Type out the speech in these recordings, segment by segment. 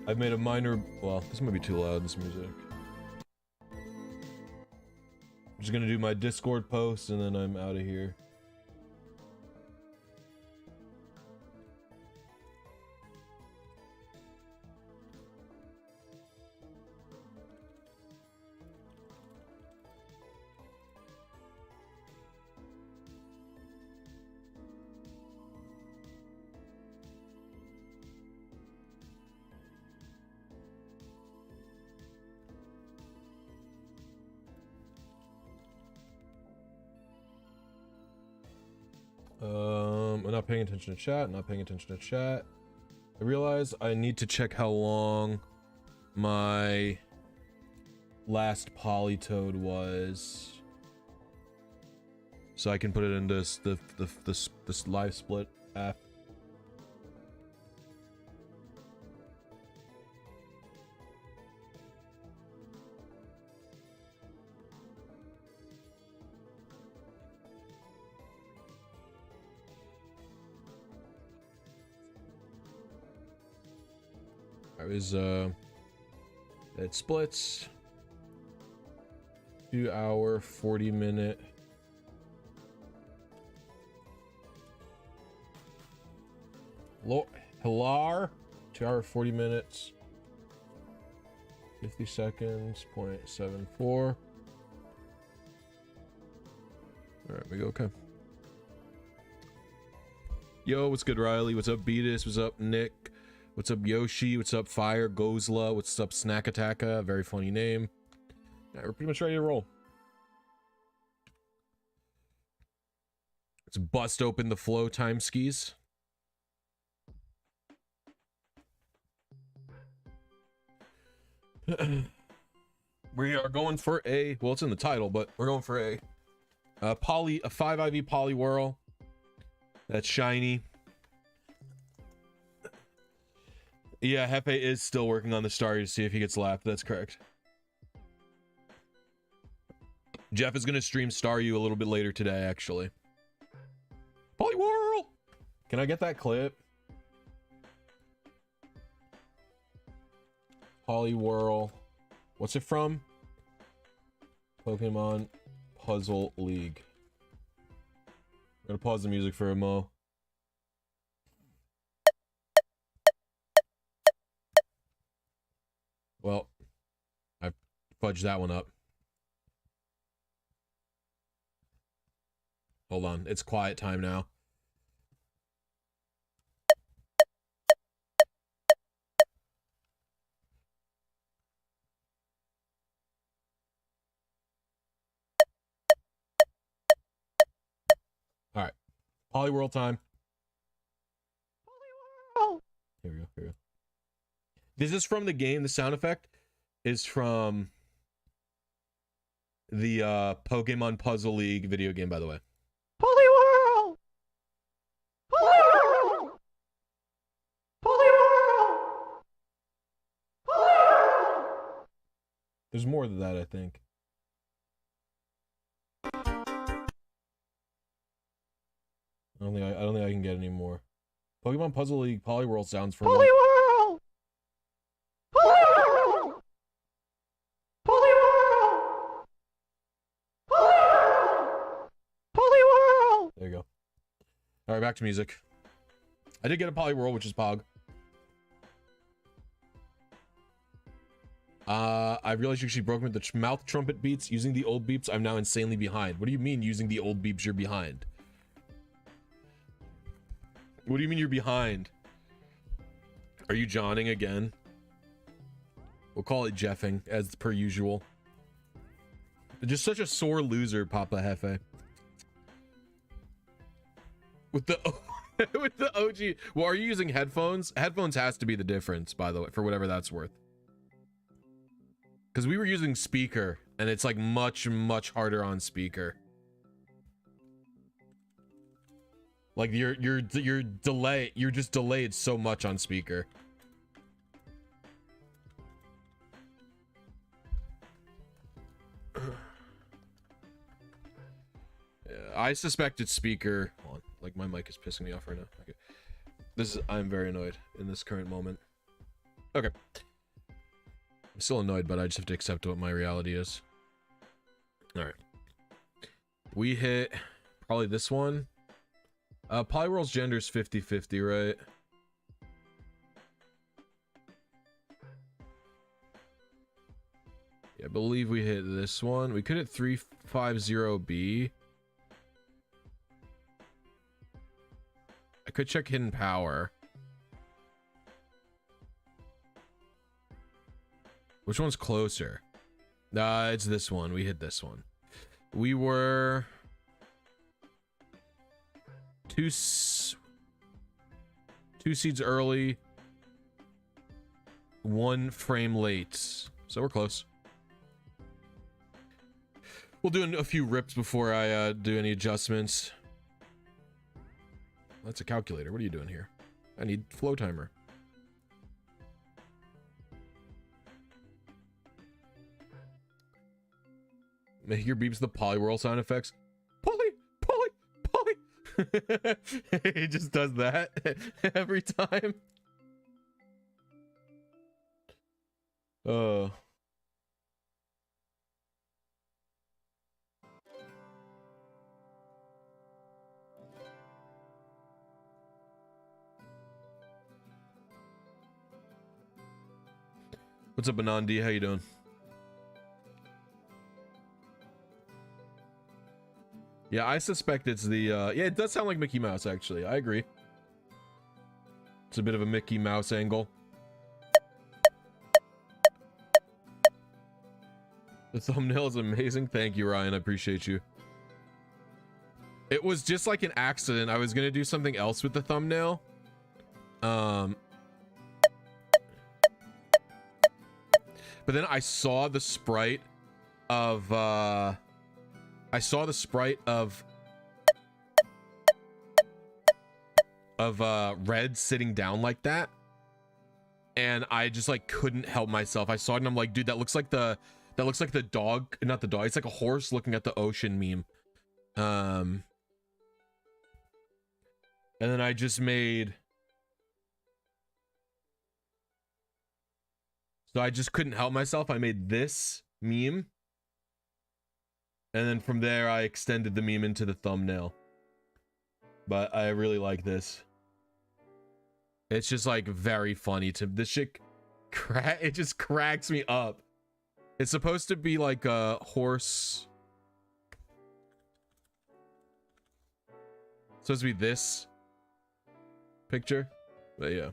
I've made a minor... Well, this might be too loud, this music. I'm just gonna do my Discord post and then I'm out of here. I'm not paying attention to chat, not paying attention to chat. I realize I need to check how long my last Politoed was, so I can put it in this live split app. It splits 2 hour 40-minute. Hilar 2 hour 40 minutes 50 seconds 0.74. All right, we go. Okay. Yo, what's good, Riley? What's up, Beatus? What's up, Nick? What's up, Yoshi? What's up, Fire? Gozla? What's up, Snack Attacka? Very funny name. All right, we're pretty much ready to roll. Let's bust open the flow time skis. We are going for a, well, it's in the title, but we're going for a 5 IV poly whirl. That's shiny. Yeah, Hefe is still working on the story to see if he gets lapped. That's correct. Jeff is going to stream Staryu a little bit later today, actually. Poliwhirl! Can I get that clip? Poliwhirl. What's it from? Pokemon Puzzle League. I'm going to pause the music for a mo. Well, I fudged that one up. Hold on, it's quiet time now. All right, Poliwhirl time. Poliwhirl. Here we go. Here we go. This is from the game. The sound effect is from the Pokemon Puzzle League video game, by the way. Poliwhirl! Poliwhirl! Poliwhirl! Poliwhirl! There's more than that, I think. I don't think I can get any more. Pokemon Puzzle League Poliwhirl sounds from Poliwhirl! Poliwhirl! Poliwhirl! Poliwhirl! Poliwhirl! There you go. All right, back to music. I did get a Poliwhirl, which is Pog. I realized you actually broke me with the mouth trumpet beats. Using the old beeps, I'm now insanely behind. What do you mean using the old beeps, you're behind? What do you mean you're behind? Are you Johning again? We'll call it Jeffing, as per usual. Just such a sore loser, Papa Hefe. With the with the OG. Well, are you using headphones? Headphones has to be the difference, by the way, for whatever that's worth. Because we were using speaker, and it's like much harder on speaker. Like you're just delayed so much on speaker. Yeah, I suspect it's speaker. Hold on, like my mic is pissing me off right now. Okay. I'm very annoyed in this current moment. Okay. I'm still annoyed, but I just have to accept what my reality is. All right. We hit probably this one. Polyworld's gender's 50-50, right? Yeah, I believe we hit this one. We could hit 350B. I could check hidden power. Which one's closer? It's this one. We hit this one. We were two seeds early, 1 frame late. So we're close. We'll do a few rips before I do any adjustments. That's a calculator. What are you doing here? I need Flowtimer. Make your beeps the Polyworld sound effects. Poly. He just does that every time. What's up, Anandi? How you doing? Yeah, I suspect it's the, yeah, it does sound like Mickey Mouse, actually. I agree. It's a bit of a Mickey Mouse angle. The thumbnail is amazing. Thank you, Ryan. I appreciate you. It was just like an accident. I was going to do something else with the thumbnail. But then I saw the sprite of, Red sitting down like that, and I just like couldn't help myself. I saw it and I'm like, dude, that looks like the dog, not the dog. It's like a horse looking at the ocean meme. And then I just made. So I just couldn't help myself. I made this meme. And then from there, I extended the meme into the thumbnail. But I really like this. It's just like very funny to this shit. It just cracks me up. It's supposed to be like a horse. It's supposed to be this picture. But yeah.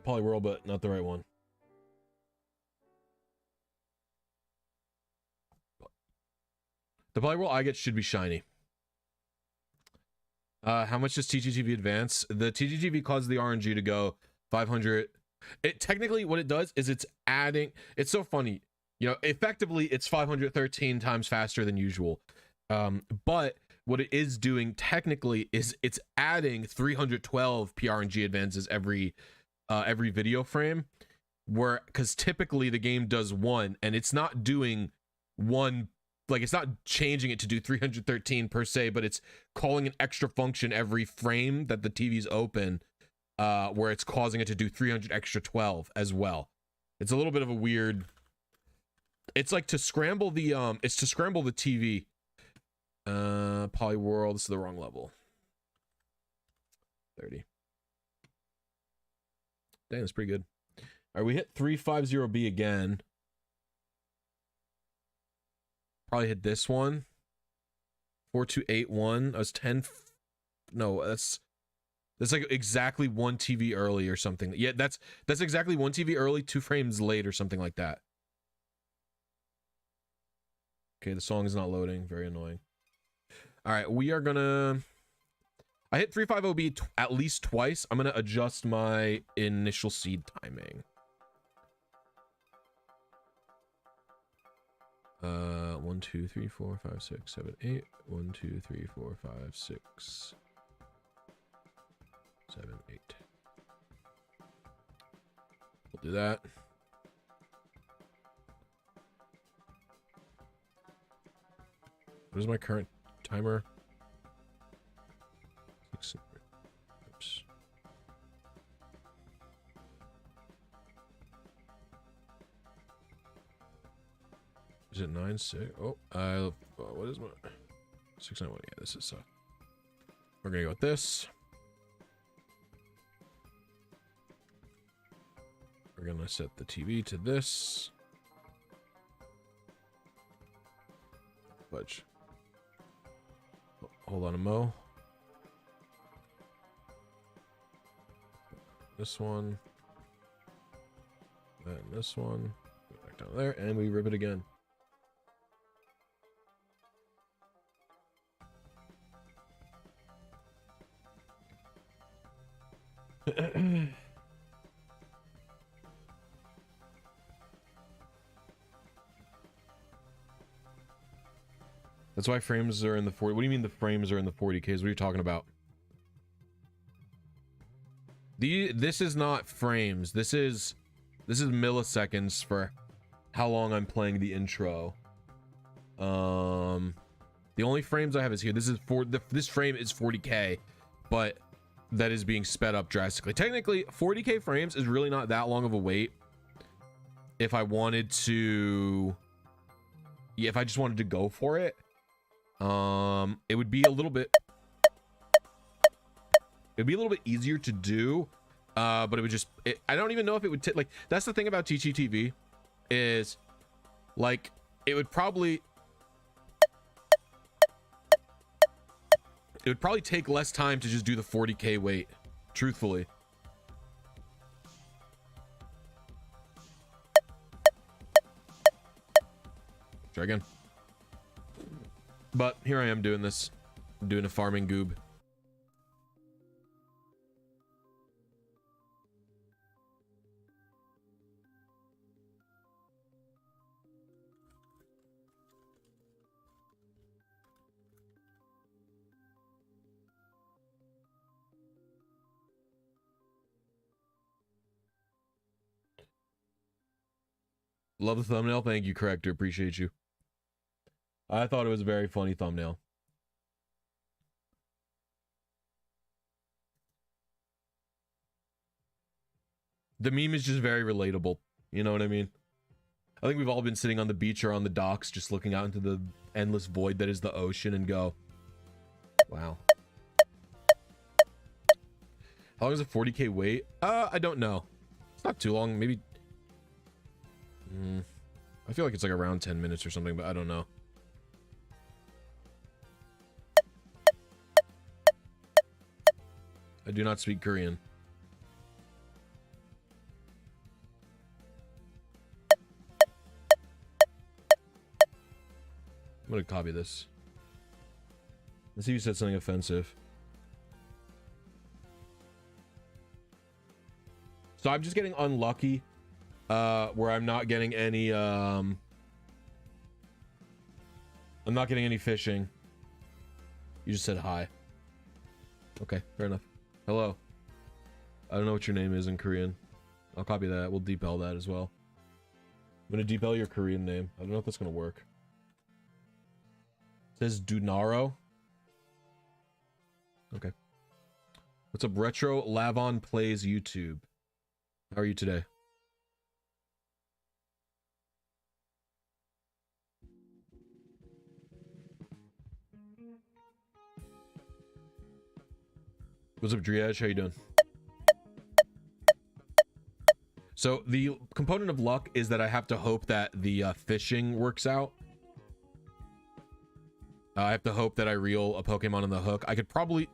Polyworld, but not the right one. The Polyworld I get should be shiny. How much does TTV advance? The TTV causes the RNG to go 500. It technically what it does is it's adding. It's so funny, you know. Effectively, it's 513 times faster than usual. But what it is doing technically is it's adding 312 PRNG advances every video frame, where because typically the game does 1 and it's not doing 1, like it's not changing it to do 313 per se, but it's calling an extra function every frame that the TV's open, where it's causing it to do 300 extra 12 as well. It's a little bit of a weird. It's like to scramble the TV. Polyworld, this is the wrong level. 30. Dang, that's pretty good. All right, we hit 350B again. Probably hit this one. 4281. I was 10. No, that's like exactly 1 TV early or something. Yeah, that's exactly 1 TV early, 2 frames late or something like that. Okay, the song is not loading. Very annoying. All right, we are gonna... I hit 350B at least twice. I'm gonna adjust my initial seed timing. 1, 2, 3, 4, 5, 6, 7, 8. 1, 2, 3, 4, 5, 6, 7, 8. We'll do that. What is my current timer? Oops. Is it 9.6? Oh, what is my 691? Yeah, this is we're gonna go with this. We're gonna set the TV to this. Fudge. Hold on a mo. This one. Then this one. Go back down there, and we rip it again. That's why frames are in the 40. What do you mean the frames are in the 40Ks? What are you talking about? This is not frames. This is milliseconds for how long I'm playing the intro. The only frames I have is here. This is this frame is 40K, but that is being sped up drastically. Technically, 40K frames is really not that long of a wait. If I wanted to, yeah, if I just wanted to go for it. It would be a little bit easier to do, but it would just, I don't even know if it would like, that's the thing about TTV is like, it would probably take less time to just do the 40K wait, truthfully. Try again. But here I am doing this, doing a farming goob. Love the thumbnail. Thank you, Corrector. Appreciate you. I thought it was a very funny thumbnail. The meme is just very relatable. You know what I mean? I think we've all been sitting on the beach or on the docks just looking out into the endless void that is the ocean and go, wow. How long is a 40K wait? I don't know. It's not too long. Maybe... I feel like it's like around 10 minutes or something, but I don't know. I do not speak Korean. I'm gonna copy this. Let's see if you said something offensive. So I'm just getting unlucky, where I'm not getting any, I'm not getting any fishing. You just said hi. Okay, fair enough. Hello. I don't know what your name is in Korean. I'll copy that. We'll depel that as well. I'm gonna depel your Korean name. I don't know if that's gonna work. It says Dunaro. Okay. What's up, Retro Lavon Plays YouTube? How are you today? What's up, Driage? How you doing? So the component of luck is that I have to hope that the fishing works out. I have to hope that I reel a Pokemon on the hook. I could probably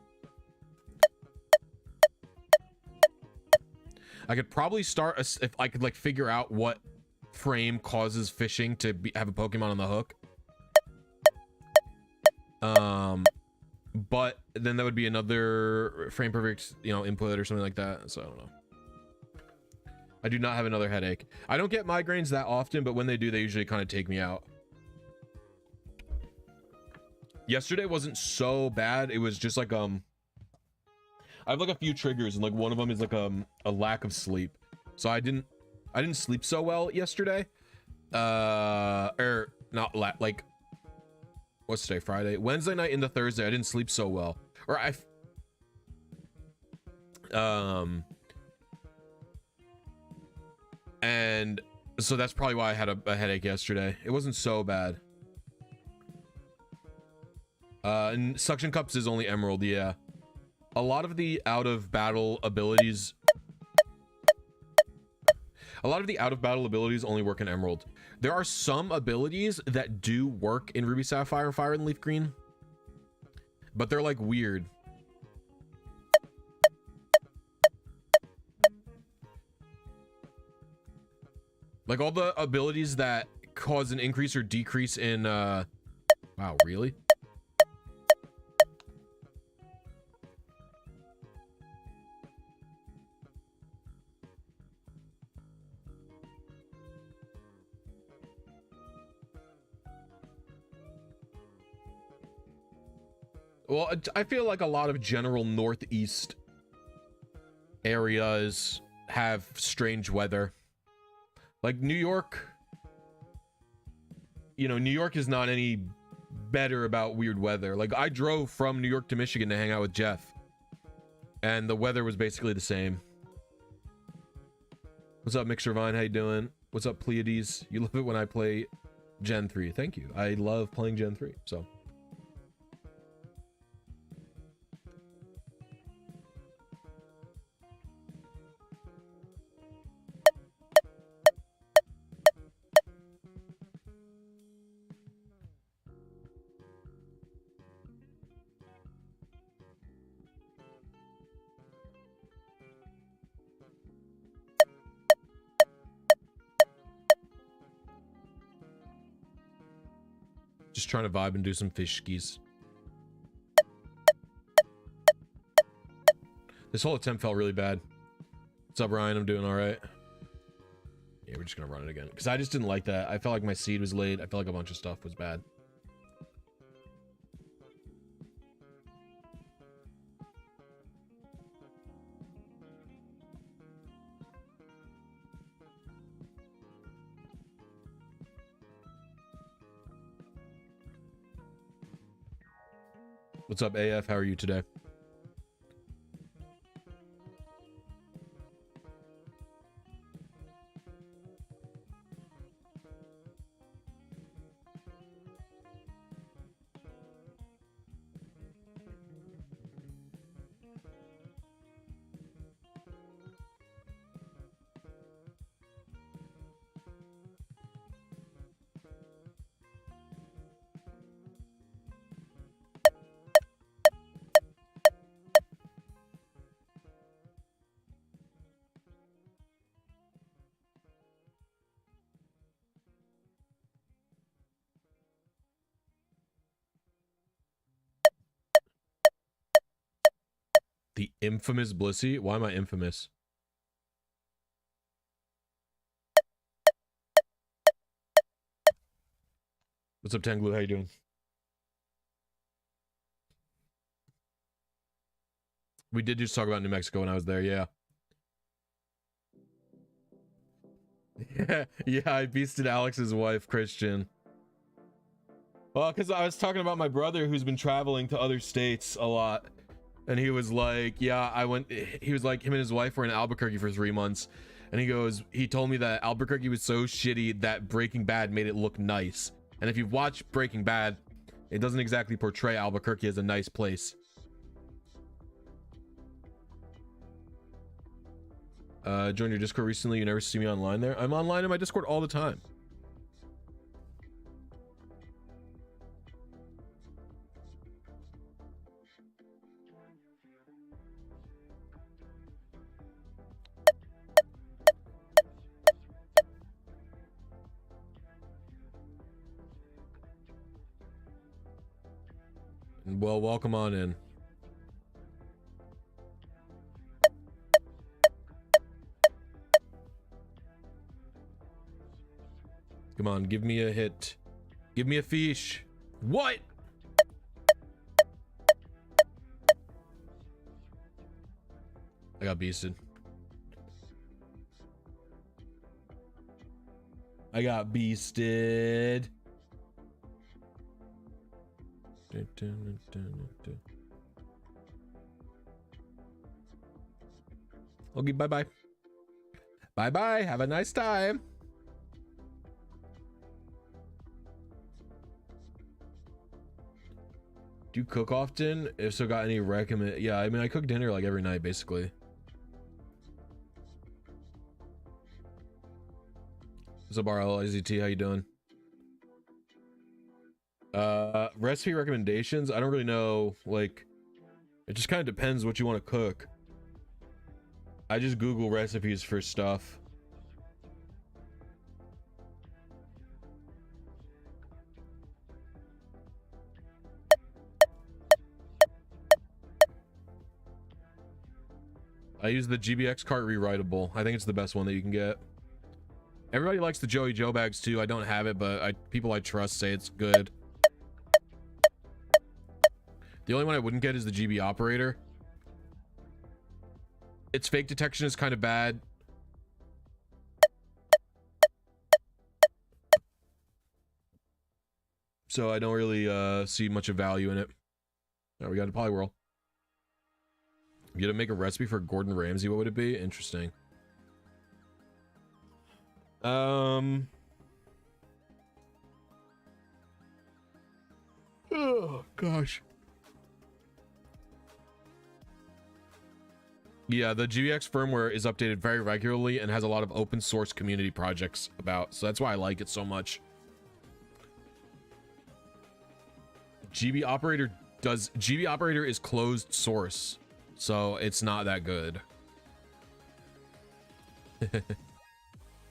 start if I could like figure out what frame causes fishing to have a Pokemon on the hook. but then that would be another frame perfect, you know, input or something like that. So I don't know. I do not have another headache. I don't get migraines that often, but when they do, they usually kind of take me out. Yesterday wasn't so bad. It was just like I have like a few triggers, and like one of them is like a lack of sleep. So I didn't sleep so well yesterday. Or not like what's today? Friday, Wednesday night into Thursday. I didn't sleep so well, or and so that's probably why I had a headache yesterday. It wasn't so bad. And suction cups is only emerald. Yeah, a lot of the out of battle abilities only work in emerald. There are some abilities that do work in ruby sapphire, fire, and leaf green, but they're like weird. Like all the abilities that cause an increase or decrease in wow, really? Well, I feel like a lot of general northeast areas have strange weather. Like New York, you know, New York is not any better about weird weather. Like I drove from New York to Michigan to hang out with Jeff, and the weather was basically the same. What's up, Mixer Vine? How you doing? What's up, Pleiades? You love it when I play Gen 3. Thank you. I love playing Gen 3, so. Just trying to vibe and do some fish skis. This whole attempt felt really bad. What's up, Ryan? I'm doing all right. Yeah, we're just gonna run it again because I just didn't like that. I felt like my seed was late. I felt like a bunch of stuff was bad. What's up, AF? How are you today? The infamous Blisy? Why am I infamous? What's up, Tanglu? How you doing? We did just talk about New Mexico when I was there, yeah. Yeah, I beasted Alex's wife, Christian. Well, because I was talking about my brother who's been traveling to other states a lot. And he was like, yeah, he was like, him and his wife were in Albuquerque for 3 months. And he told me that Albuquerque was so shitty that Breaking Bad made it look nice. And if you've watched Breaking Bad, it doesn't exactly portray Albuquerque as a nice place. Joined your Discord recently. You never see me online there. I'm online in my Discord all the time. Well, welcome on in. Come on, give me a hit. Give me a fish. What? I got beasted. I got beasted. Okay, bye-bye. Bye-bye. Have a nice time. Do you cook often? If so, got any recommend? Yeah, I mean, I cook dinner like every night, basically. What's up, RLGT? How you doing? Recipe recommendations? I don't really know. Like, it just kind of depends what you want to cook. I just Google recipes for stuff. I use the GBX cart rewritable. I think it's the best one that you can get. Everybody likes the Joey Joe bags too. I don't have it, but people I trust say it's good. The only one I wouldn't get is the GB operator. Its fake detection is kind of bad. So I don't really see much of value in it. All right, we got a Polyworld. If you had to make a recipe for Gordon Ramsay, what would it be? Interesting. Oh gosh. Yeah, the GBX firmware is updated very regularly and has a lot of open source community projects about, so that's why I like it so much. GB operator is closed source, so it's not that good.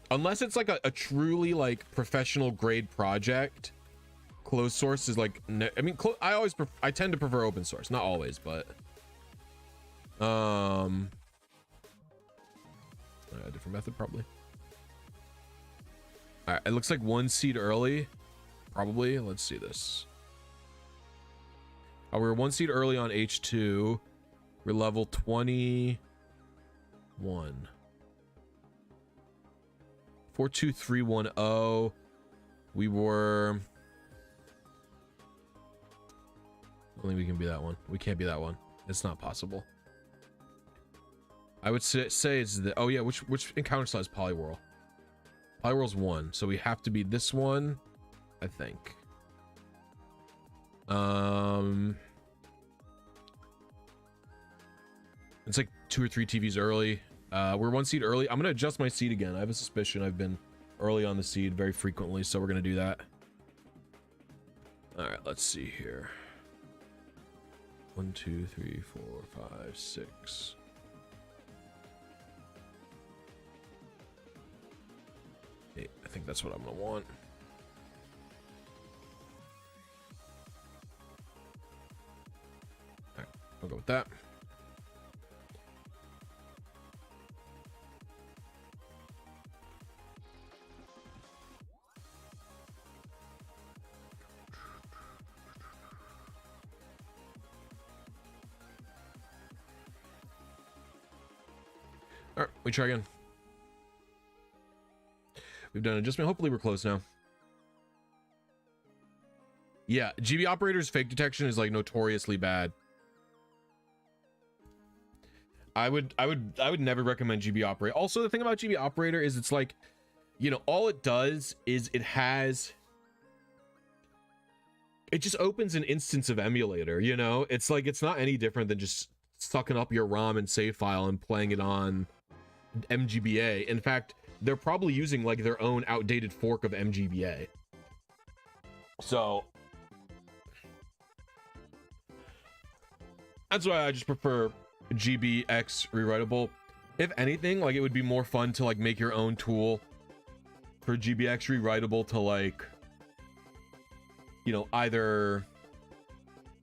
Unless it's like a truly like professional grade project, closed source is like, I mean, I tend to prefer open source, not always, but a different method probably. All right, it looks like 1 seed early, probably. Let's see this. Oh, we're 1 seed early on H2. We're level 21. 42310. We were. Only we can be that one. We can't be that one. It's not possible. I would say it's the. Oh yeah, which encounter size Polyworld? Polyworld's 1, so we have to be this one, I think. It's like 2 or 3 TVs early. We're 1 seed early. I'm gonna adjust my seed again. I have a suspicion I've been early on the seed very frequently, so we're gonna do that. All right, let's see here. 1, 2, 3, 4, 5, 6. I think that's what I'm gonna want. All right, I'll go with that. All right, we try again. We've done adjustment. Hopefully we're close now. Yeah, GB operator's fake detection is like notoriously bad. I would never recommend GB operator. Also, the thing about GB operator is it's like, you know, all it does is it just opens an instance of emulator, you know? It's like, it's not any different than just sucking up your ROM and save file and playing it on MGBA. In fact, they're probably using like their own outdated fork of MGBA. So that's why I just prefer GBX rewritable. If anything, like it would be more fun to like make your own tool for GBX rewritable to like, you know, either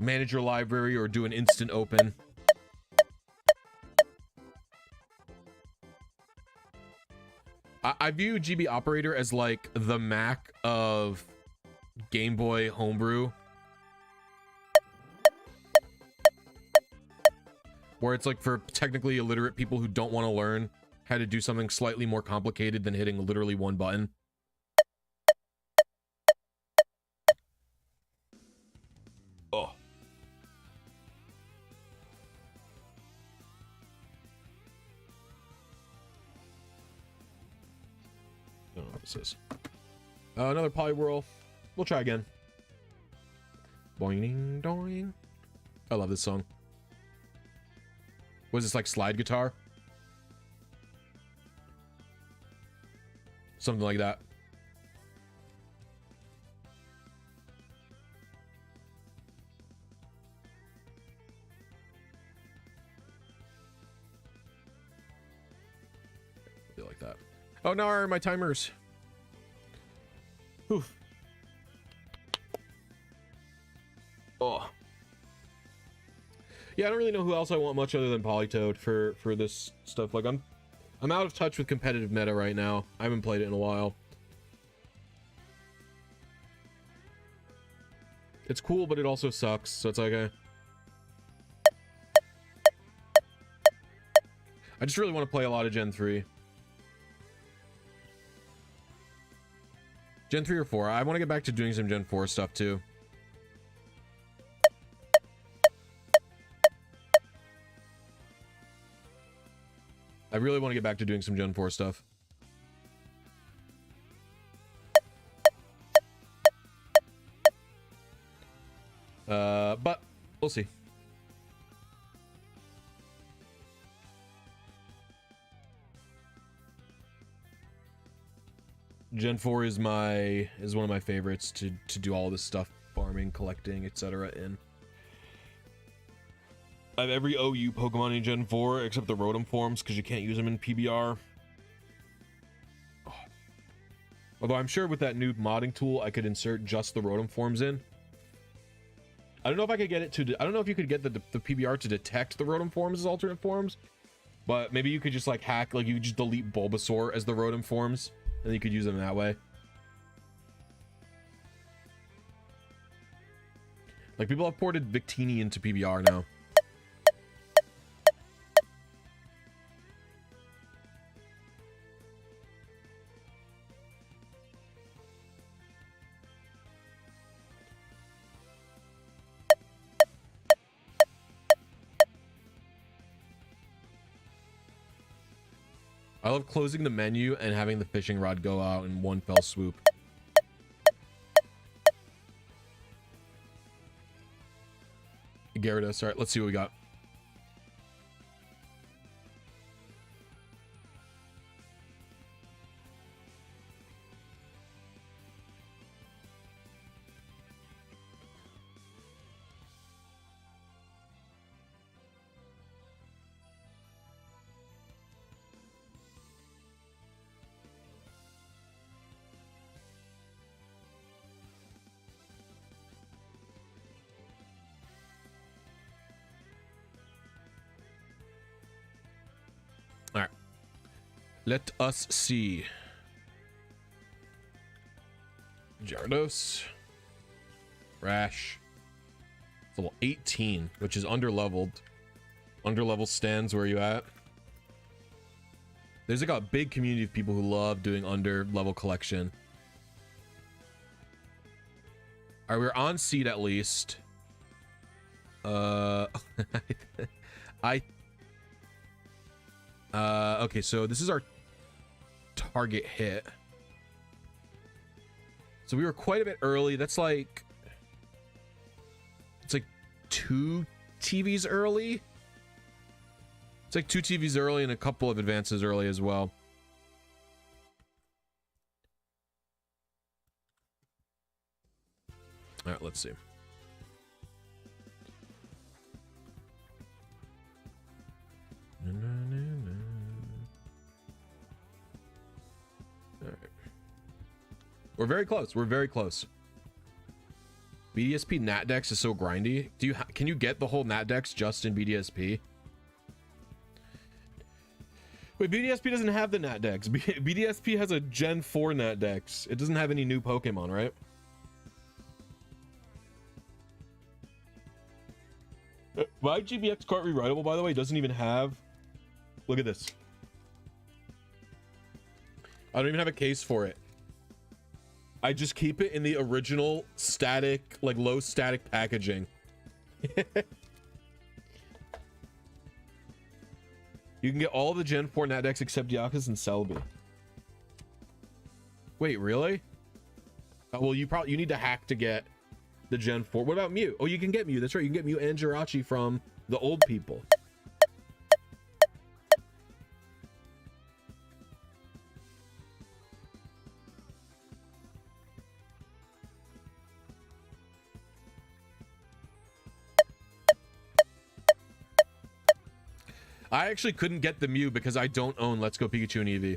manage your library or do an instant open. I view GB Operator as like the Mac of Game Boy Homebrew, where it's like for technically illiterate people who don't want to learn how to do something slightly more complicated than hitting literally one button. Oh. I don't know what this is. Another Polywhirl. We'll try again. Boing, doing. I love this song. Was this like slide guitar? Something like that. I feel like that. Oh, now are my timers. Oof. Oh. Yeah, I don't really know who else I want much other than Politoed for this stuff. Like I'm out of touch with competitive meta right now. I haven't played it in a while. It's cool, but it also sucks, so it's like I just really want to play a lot of Gen 3. Gen 3 or 4. I want to get back to doing some Gen 4 stuff too. I really want to get back to doing some Gen 4 stuff. But we'll see. Gen 4 is one of my favorites to do all this stuff, farming, collecting, etc. in. I have every OU Pokemon in Gen 4 except the Rotom forms because you can't use them in PBR. Oh. Although I'm sure with that new modding tool I could insert just the Rotom forms in. I don't know if I could get it to. I don't know if you could get the PBR to detect the Rotom forms as alternate forms, but maybe you could just like hack, like you could just delete Bulbasaur as the Rotom forms, and you could use them that way. Like people have ported Victini into PBR now. I love closing the menu and having the fishing rod go out in one fell swoop. Gyarados. All right, let's see what we got. All right, let us see. Gyarados, Rash, it's level 18, which is underleveled. Underlevel stands where you at? There's like a big community of people who love doing underlevel collection. All right, we're on seed at least. Okay, so this is our target hit. So we were quite a bit early. That's like, it's like 2 TVs early. It's like 2 TVs early and a couple of advances early as well. All right, let's see. All right. We're very close. We're very close. BDSP Natdex is so grindy. Can you get the whole Natdex just in BDSP? Wait, BDSP doesn't have the Natdex. BDSP has a Gen 4 Natdex. It doesn't have any new Pokemon, right? My GBX cart rewritable, by the way, doesn't even have... Look at this. I don't even have a case for it. I just keep it in the original static, like low static packaging. You can get all the Gen 4 Natdex except Deoxys and Celebi. Wait, really? Oh, well, you need to hack to get the Gen 4. What about Mew? Oh, you can get Mew. That's right. You can get Mew and Jirachi from the old people. I actually couldn't get the Mew because I don't own Let's Go Pikachu and Eevee.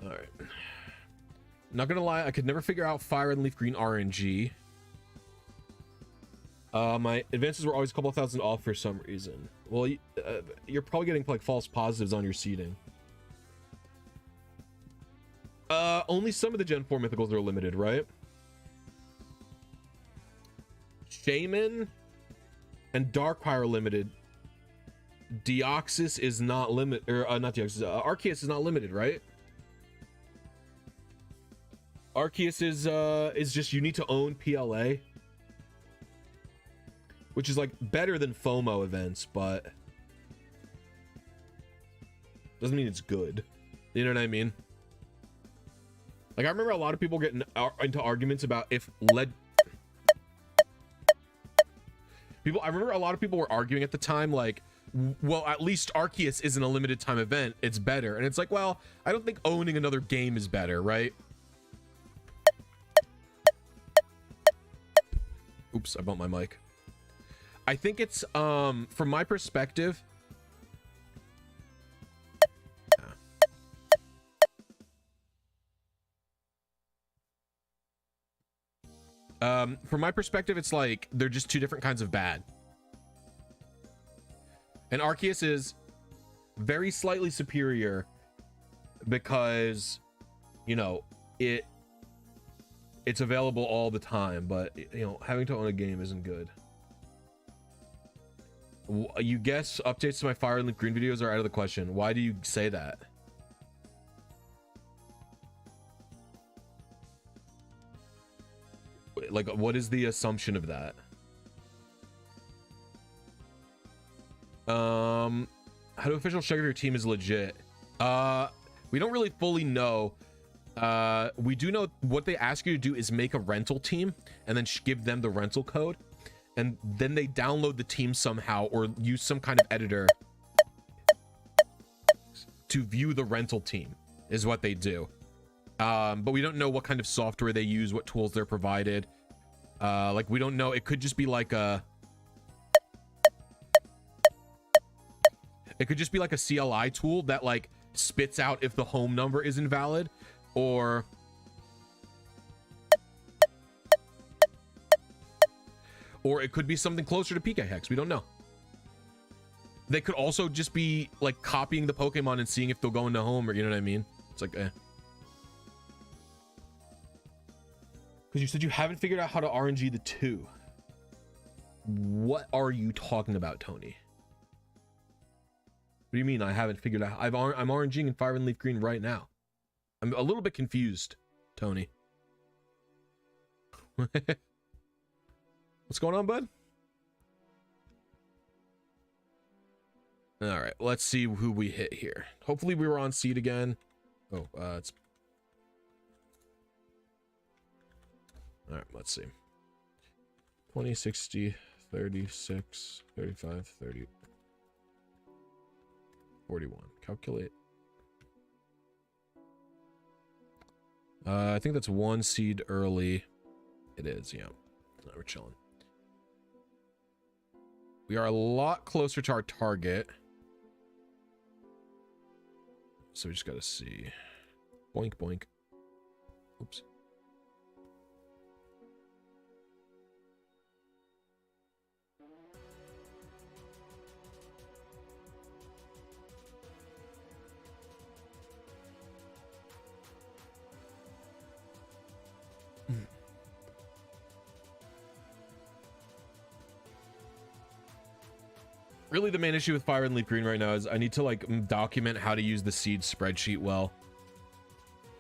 All right. Not gonna lie, I could never figure out Fire and Leaf Green RNG. My advances were always a couple of thousand off for some reason. Well, you're probably getting like false positives on your seeding. Only some of the Gen 4 mythicals are limited, right? Shaman and Darkfire are limited. Deoxys is not limited, or not Deoxys. Arceus is not limited, right? Arceus is just you need to own PLA, which is like better than FOMO events, but doesn't mean it's good. You know what I mean? Like I remember a lot of people getting into arguments about if I remember a lot of people were arguing at the time, like, well, at least Arceus isn't a limited time event. It's better. And it's like, well, I don't think owning another game is better, right? Oops, I bumped my mic. I think it's, from my perspective, from my perspective, it's like they're just two different kinds of bad. And Arceus is very slightly superior because, you know, it's available all the time, but you know, having to own a game isn't good. You guess updates to my Fire and Leaf Green videos are out of the question. Why do you say that? Like, what is the assumption of that? How to official check if your team is legit? We don't really fully know. We do know what they ask you to do is make a rental team and then give them the rental code, and then they download the team somehow or use some kind of editor to view the rental team is what they do. But we don't know what kind of software they use, what tools they're provided. Like, we don't know. It could just be like a... It could just be like a CLI tool that, like, spits out if the home number is invalid, or... Or it could be something closer to PK Hex. We don't know. They could also just be, like, copying the Pokemon and seeing if they'll go into home, or, you know what I mean? It's like, eh. Because you said you haven't figured out how to RNG the 2. What are you talking about, Tony? What do you mean I haven't figured out? I'm RNGing in Fire and Leaf Green right now. I'm a little bit confused, Tony. What's going on, bud? All right, let's see who we hit here. Hopefully we were on seed again. Oh, it's... All right, let's see. 20, 60, 36, 35, 30, 41. Calculate. I think that's one seed early. It is, yeah. No, we're chilling. We are a lot closer to our target. So we just gotta see. Boink, boink. Oops. Really, the main issue with Fire and Leaf Green right now is I need to like document how to use the seed spreadsheet well.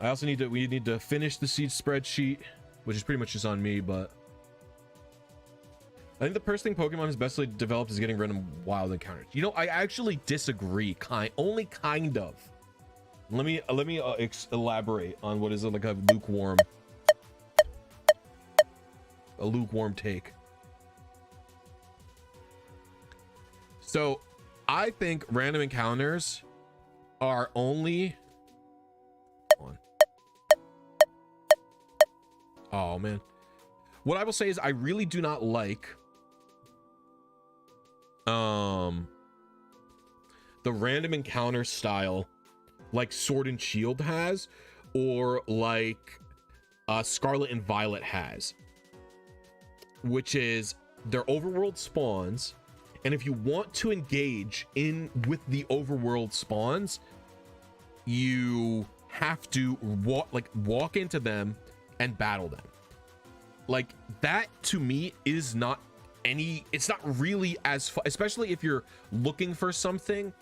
I also we need to finish the seed spreadsheet, which is pretty much just on me, but I think the first thing Pokemon has bestly developed is getting rid of wild encounters. You know, I actually disagree, only kind of. Let me elaborate on what is like a lukewarm take. So I think random encounters are only on. Oh man. What I will say is I really do not like the random encounter style like Sword and Shield has, or like Scarlet and Violet has, which is their overworld spawns. And if you want to engage in with the overworld spawns, you have to walk into them and battle them. Like that to me is not it's not really as fun, especially if you're looking for something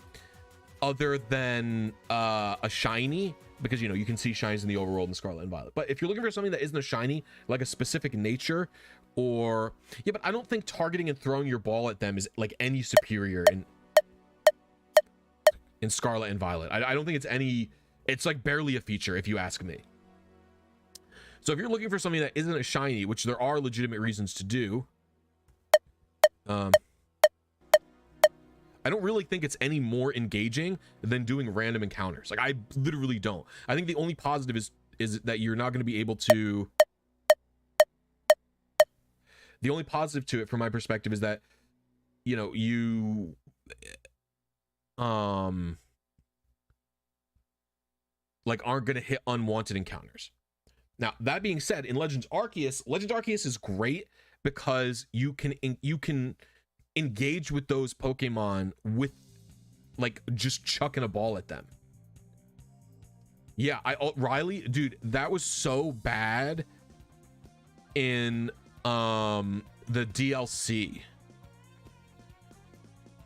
other than a shiny, because you know you can see shinies in the overworld in Scarlet and Violet. But if you're looking for something that isn't a shiny, like a specific nature, or yeah, but I don't think targeting and throwing your ball at them is like any superior in Scarlet and Violet. I don't think it's like barely a feature if you ask me. So if you're looking for something that isn't a shiny, which there are legitimate reasons to do, I don't really think it's any more engaging than doing random encounters. Like I literally don't. I think the only positive is that you're not going to be able to. The only positive to it from my perspective is that, you know, you like aren't going to hit unwanted encounters. Now, that being said, in Legends Arceus is great because you can engage with those Pokemon with like just chucking a ball at them. Yeah, Riley, dude, that was so bad in the DLC.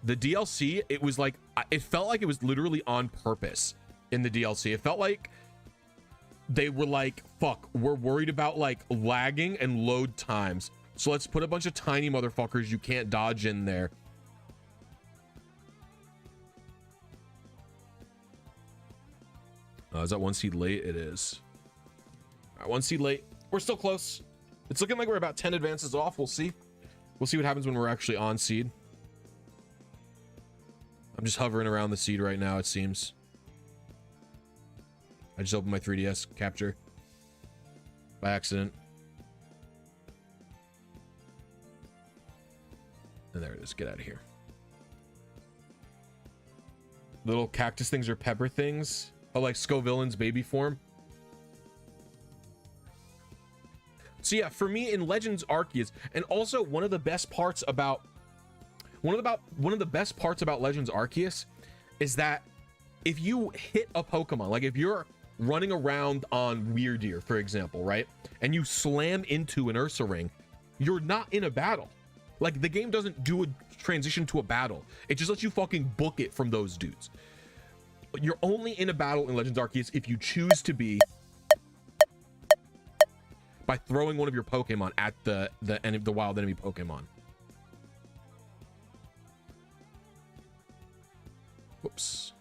The DLC, it was like, it felt like it was literally on purpose in the DLC. It felt like they were like, fuck, we're worried about like lagging and load times, so let's put a bunch of tiny motherfuckers you can't dodge in there. Is that one seed late? It is. All right, one seed late. We're still close. It's looking like we're about 10 advances off. We'll see. We'll see what happens when we're actually on seed. I'm just hovering around the seed right now, it seems. I just opened my 3DS capture by accident. And there it is. Get out of here. Little cactus things or pepper things. Oh, like Scovillain's baby form. So yeah, for me in Legends Arceus, and also one of the best parts about Legends Arceus is that if you hit a Pokemon, like if you're running around on Weirdeer, for example, right, and you slam into an Ursaring, you're not in a battle. Like the game doesn't do a transition to a battle. It just lets you fucking book it from those dudes. You're only in a battle in Legends Arceus if you choose to be by throwing one of your Pokemon at the wild enemy Pokemon. Whoops.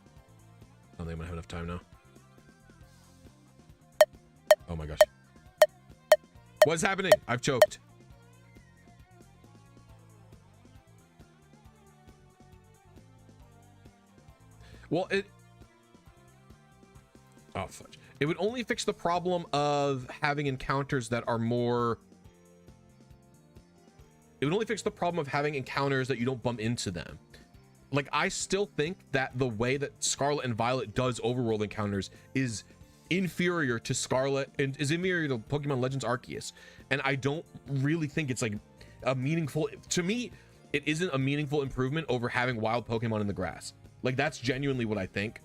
I don't think I'm gonna have enough time now. Oh my gosh. What's happening? I've choked. Well, oh, fudge. It would only fix the problem of having encounters that are more... It would only fix the problem of having encounters that you don't bump into them. like, I still think that the way that Scarlet and Violet does Overworld encounters is inferior to Scarlet and is inferior to Pokemon Legends Arceus. And I don't really think it's like a meaningful, to me, it isn't a meaningful improvement over having wild Pokemon in the grass. Like, that's genuinely what I think.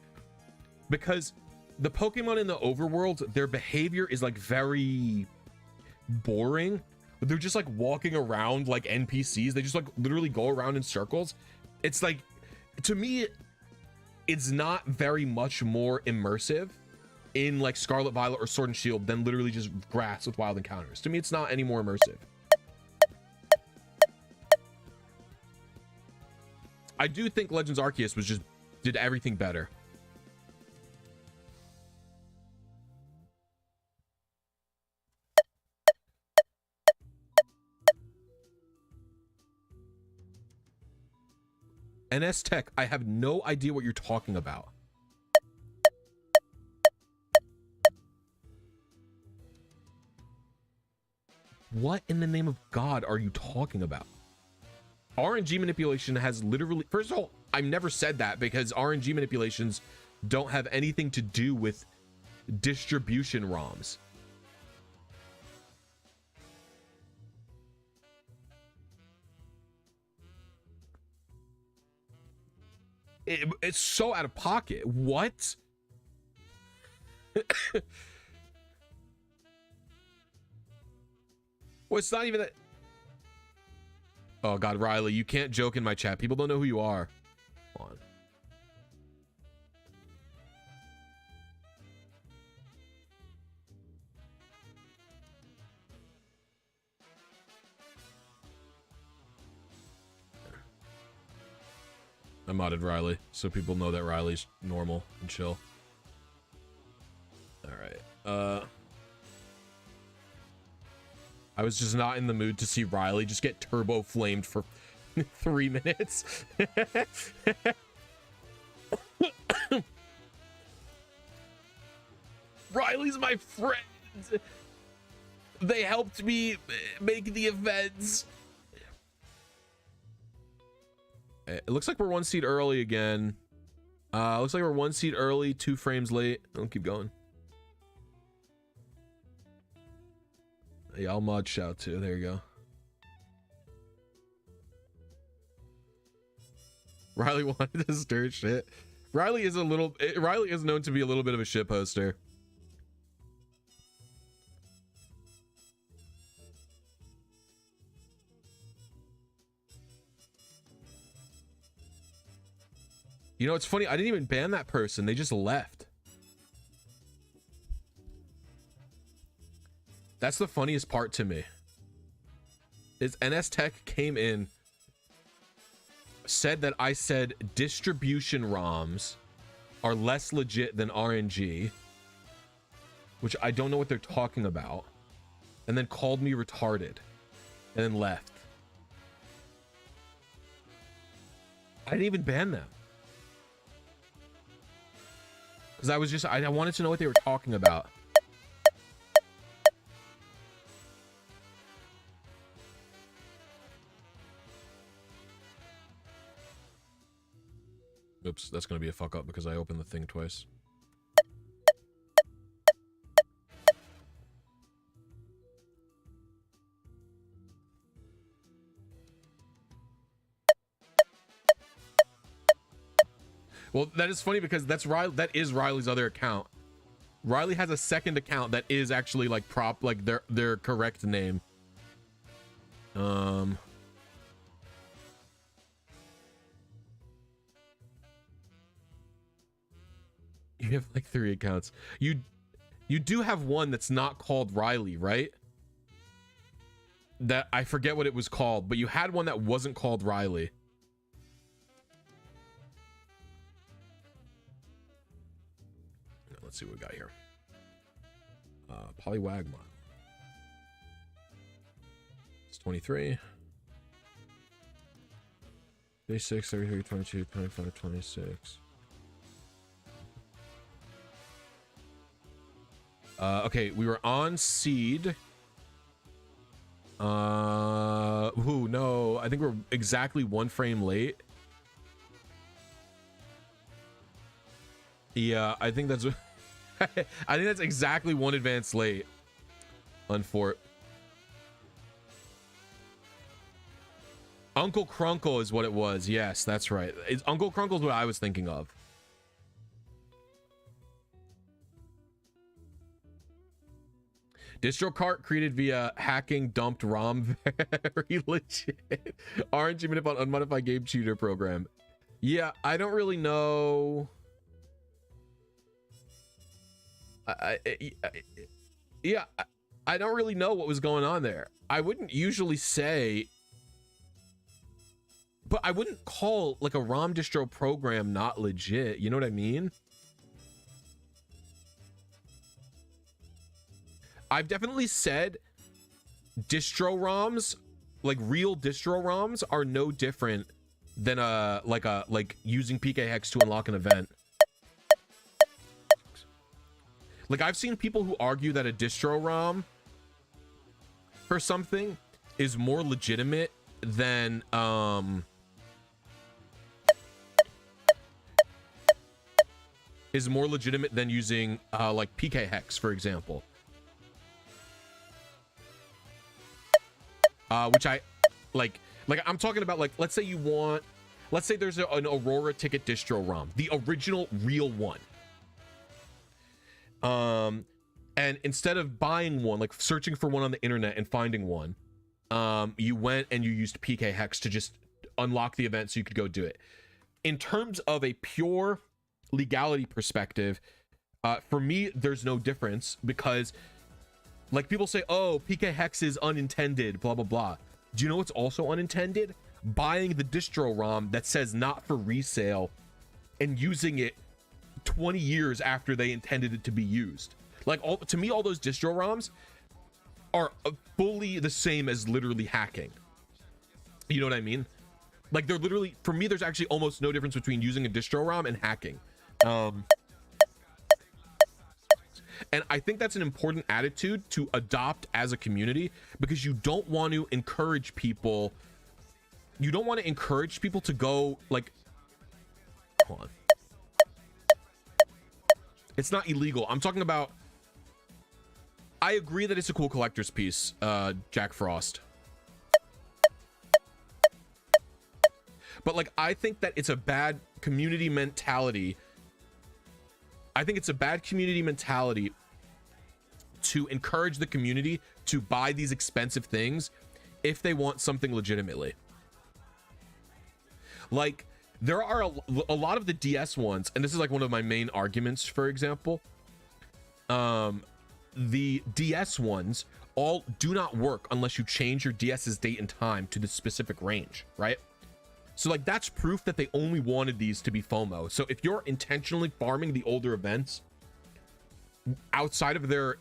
Because the Pokemon in the Overworld, their behavior is like very boring. They're just like walking around like NPCs. They just like literally go around in circles. It's like, to me, it's not very much more immersive in like Scarlet, Violet, or Sword and Shield than literally just grass with wild encounters. To me, it's not any more immersive. I do think Legends Arceus was just did everything better. NS Tech, I have no idea what you're talking about. What in the name of God are you talking about? RNG manipulation has literally, first of all, I've never said that because RNG manipulations don't have anything to do with distribution ROMs. It's so out of pocket. What? Well, it's not even that. Oh God, Riley, you can't joke in my chat. People don't know who you are. Hold on. I modded Riley so people know that Riley's normal and chill. All right. I was just not in the mood to see Riley just get turbo flamed for 3 minutes. Riley's my friend. They helped me make the events. It looks like we're 1 seed early again. Looks like we're 1 seed early, 2 frames late. I'll keep going. Yeah, I'll mod shout too. There you go. Riley wanted to stir shit. Riley is known to be a little bit of a shit poster. You know, it's funny. I didn't even ban that person. They just left. That's the funniest part to me. Is NS Tech came in, said that I said distribution ROMs are less legit than RNG, which I don't know what they're talking about, and then called me retarded, and then left. I didn't even ban them. Because I wanted to know what they were talking about. Oops, that's gonna be a fuck up because I opened the thing twice. Well, that is funny because that is Riley's other account. Riley has a second account that is actually like their correct name. You have like 3 accounts. You do have one that's not called Riley, right? That I forget what it was called, but you had one that wasn't called Riley. Let's see what we got here. Polywagma. It's 23. 36, 33, 22, 25, 26. Okay, we were on seed. Ooh, no, I think we're exactly 1 frame late. Yeah, I think that's I think that's exactly one advance late. Unfort. Uncle Crunkle is what it was. Yes, that's right. Uncle Crunkle is what I was thinking of. DistroCart created via hacking dumped ROM. Very legit. RNG minified unmodified game cheater program. Yeah, I don't really know. Yeah, I don't really know what was going on there. I wouldn't usually say, but I wouldn't call like a ROM distro program not legit. You know what I mean? I've definitely said distro ROMs, like real distro ROMs, are no different than like using PK Hex to unlock an event. Like, I've seen people who argue that a distro ROM for something is more legitimate than using like PK Hex, for example. Which I like I'm talking about, like, let's say there's an Aurora ticket distro ROM, the original real one. And instead of buying one, like searching for one on the internet and finding one, you went and you used PK Hex to just unlock the event so you could go do it. In terms of a pure legality perspective, for me, there's no difference, because like people say, oh, PK Hex is unintended, blah, blah, blah. Do you know what's also unintended? Buying the distro ROM that says not for resale and using it 20 years after they intended it to be used. Like, to me, all those distro ROMs are fully the same as literally hacking. You know what I mean? Like, they're literally, for me, there's actually almost no difference between using a distro ROM and hacking. And I think that's an important attitude to adopt as a community, because you don't want to encourage people. You don't want to encourage people to go like, hold on. It's not illegal. I'm talking about, I agree that it's a cool collector's piece, Jack Frost. But like, I think that it's a bad community mentality. I think it's a bad community mentality to encourage the community to buy these expensive things if they want something legitimately. Like, there are a lot of the DS ones, and this is like one of my main arguments, for example. The DS ones all do not work unless you change your DS's date and time to the specific range, right? So like, that's proof that they only wanted these to be FOMO. So if you're intentionally farming the older events outside of their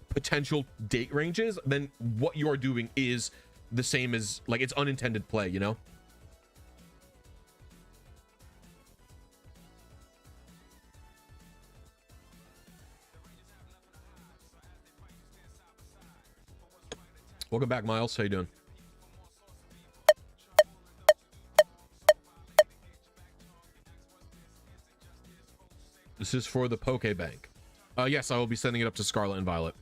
potential date ranges, then what you are doing is the same as, like, it's unintended play, you know? Welcome back, Miles. How you doing? This is for the Pokebank. Yes, I will be sending it up to Scarlet and Violet.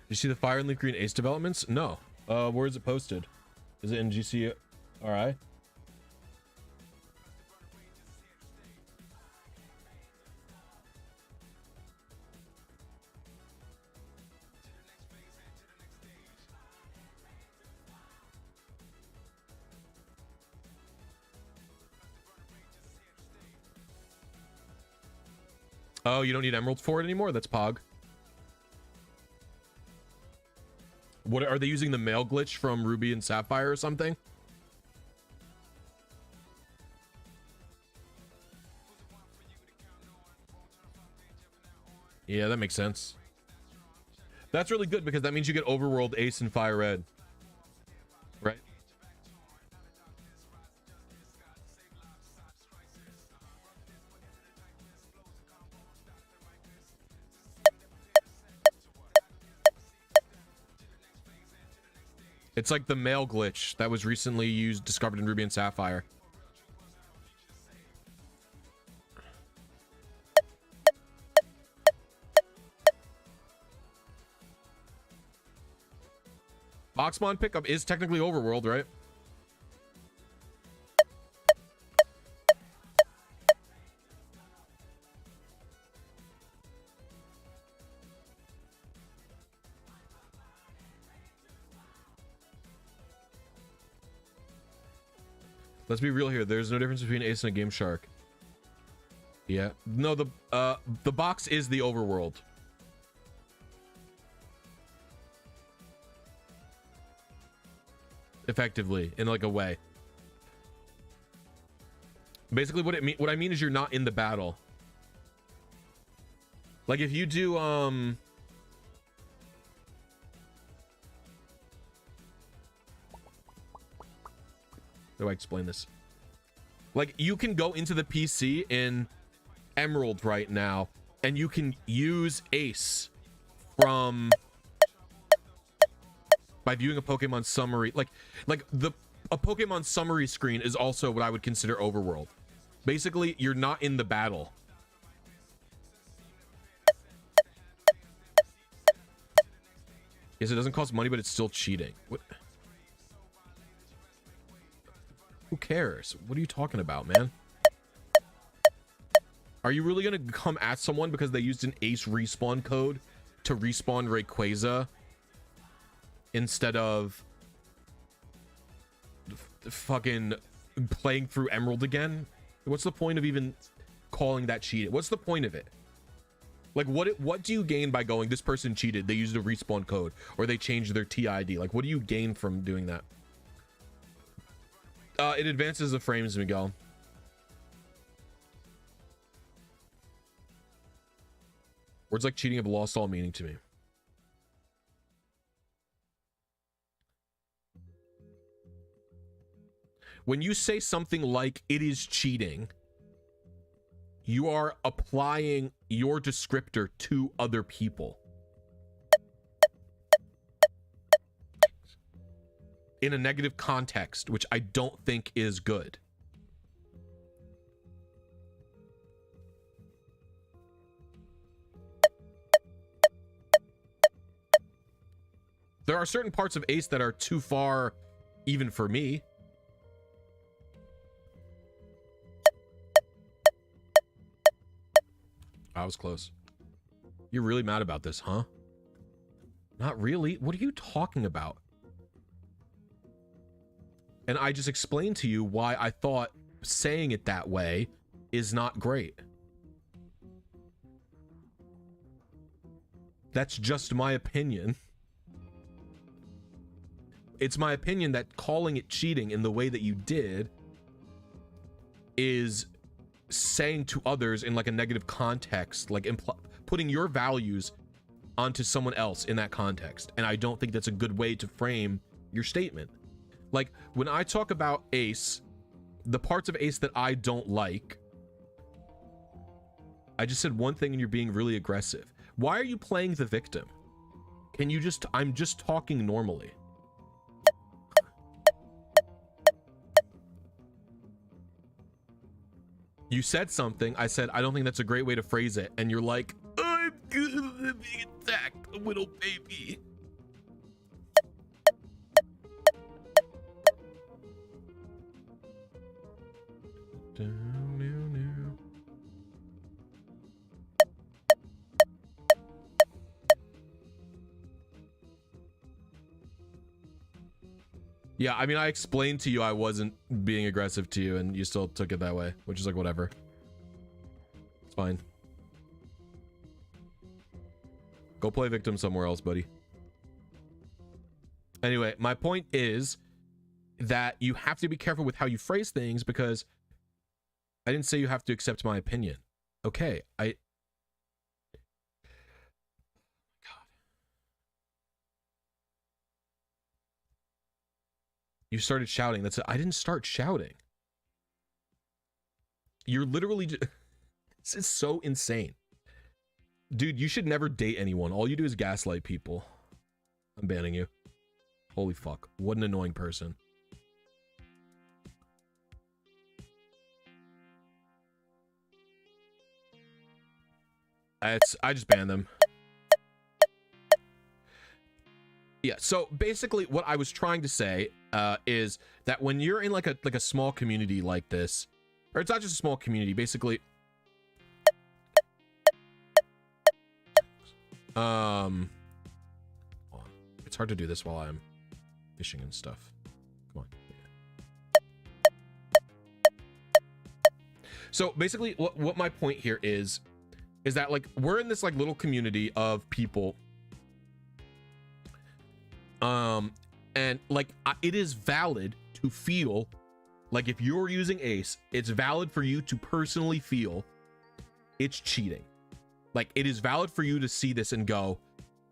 Did you see the Fire and Leaf Green Ace developments? No. Where is it posted? Is it in GCRI? Oh, you don't need emeralds for it anymore? That's Pog. What are they using, the mail glitch from Ruby and Sapphire or something? Yeah, that makes sense. That's really good, because that means you get Overworld, Ace, and Fire Red. Right? It's like the mail glitch that was recently discovered in Ruby and Sapphire. Boxmon pickup is technically Overworld, right? Let's be real here. There's no difference between Ace and a Game Shark. Yeah. No, the box is the Overworld. Effectively, in like a way. Basically, what I mean is you're not in the battle. Like if you do how do I explain this? Like you can go into the PC in Emerald right now and you can use Ace from by viewing a Pokemon summary. Like a Pokemon summary screen is also what I would consider Overworld. Basically, you're not in the battle. Yes, it doesn't cost money, but it's still cheating. What? Who cares? What are you talking about, man? Are you really gonna come at someone because they used an Ace respawn code to respawn Rayquaza instead of fucking playing through Emerald again? What's the point of even calling that cheating? What's the point of it? Like, what do you gain by going, this person cheated, they used a respawn code, or they changed their TID? Like, what do you gain from doing that? It advances the frames, Miguel. Words like cheating have lost all meaning to me. When you say something like it is cheating, you are applying your descriptor to other people in a negative context, which I don't think is good. There are certain parts of Ace that are too far even for me. I was close. You're really mad about this, huh? Not really. What are you talking about? And I just explained to you why I thought saying it that way is not great. That's just my opinion. It's my opinion that calling it cheating in the way that you did is saying to others in like a negative context, like putting your values onto someone else in that context. And I don't think that's a good way to frame your statement. Like when I talk about Ace, the parts of Ace that I don't like, I just said one thing and you're being really aggressive. Why are you playing the victim? Can you just, I'm just talking normally. You said something, I said, I don't think that's a great way to phrase it. And you're like, I'm being attacked, a little baby. Yeah, I mean, I explained to you I wasn't being aggressive to you, and you still took it that way, which is like, whatever. It's fine. Go play victim somewhere else, buddy. Anyway, my point is that you have to be careful with how you phrase things, because I didn't say you have to accept my opinion. Okay, You started shouting. That's it. I didn't start shouting. You're literally just... This is so insane. Dude, you should never date anyone. All you do is gaslight people. I'm banning you. Holy fuck. What an annoying person. I just banned them. Yeah, so basically what I was trying to say is that when you're in like a small community like this, or it's not just a small community, basically it's hard to do this while I'm fishing and stuff. Come on. Yeah. So basically what my point here is that like we're in this like little community of people, and like it is valid to feel like if you're using Ace, it's valid for you to personally feel it's cheating. Like it is valid for you to see this and go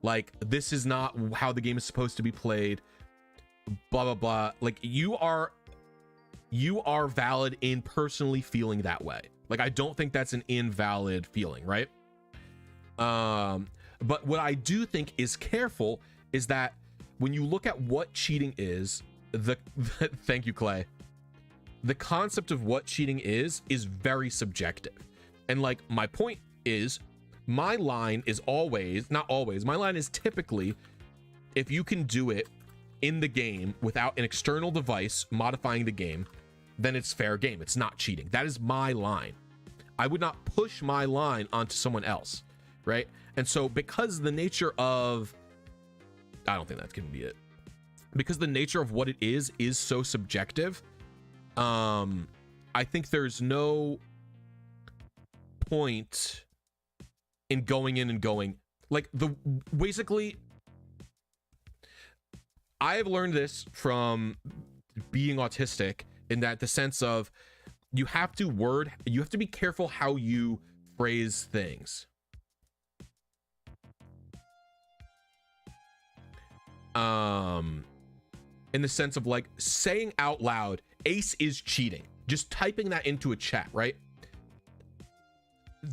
like, this is not how the game is supposed to be played, blah blah blah. Like you are valid in personally feeling that way. Like I don't think that's an invalid feeling, right? But what I do think is careful is that when you look at what cheating is, thank you, Clay. The concept of what cheating is very subjective. And like my point is, my line is always, not always, my line is typically, if you can do it in the game without an external device modifying the game, then it's fair game. It's not cheating. That is my line. I would not push my line onto someone else, right? And so because the nature of, I don't think that's gonna be it, because the nature of what it is so subjective, I think there's no point in going in and going like basically I have learned this from being autistic, in that the sense of you have to be careful how you phrase things. In the sense of like saying out loud, Ace is cheating, just typing that into a chat, right?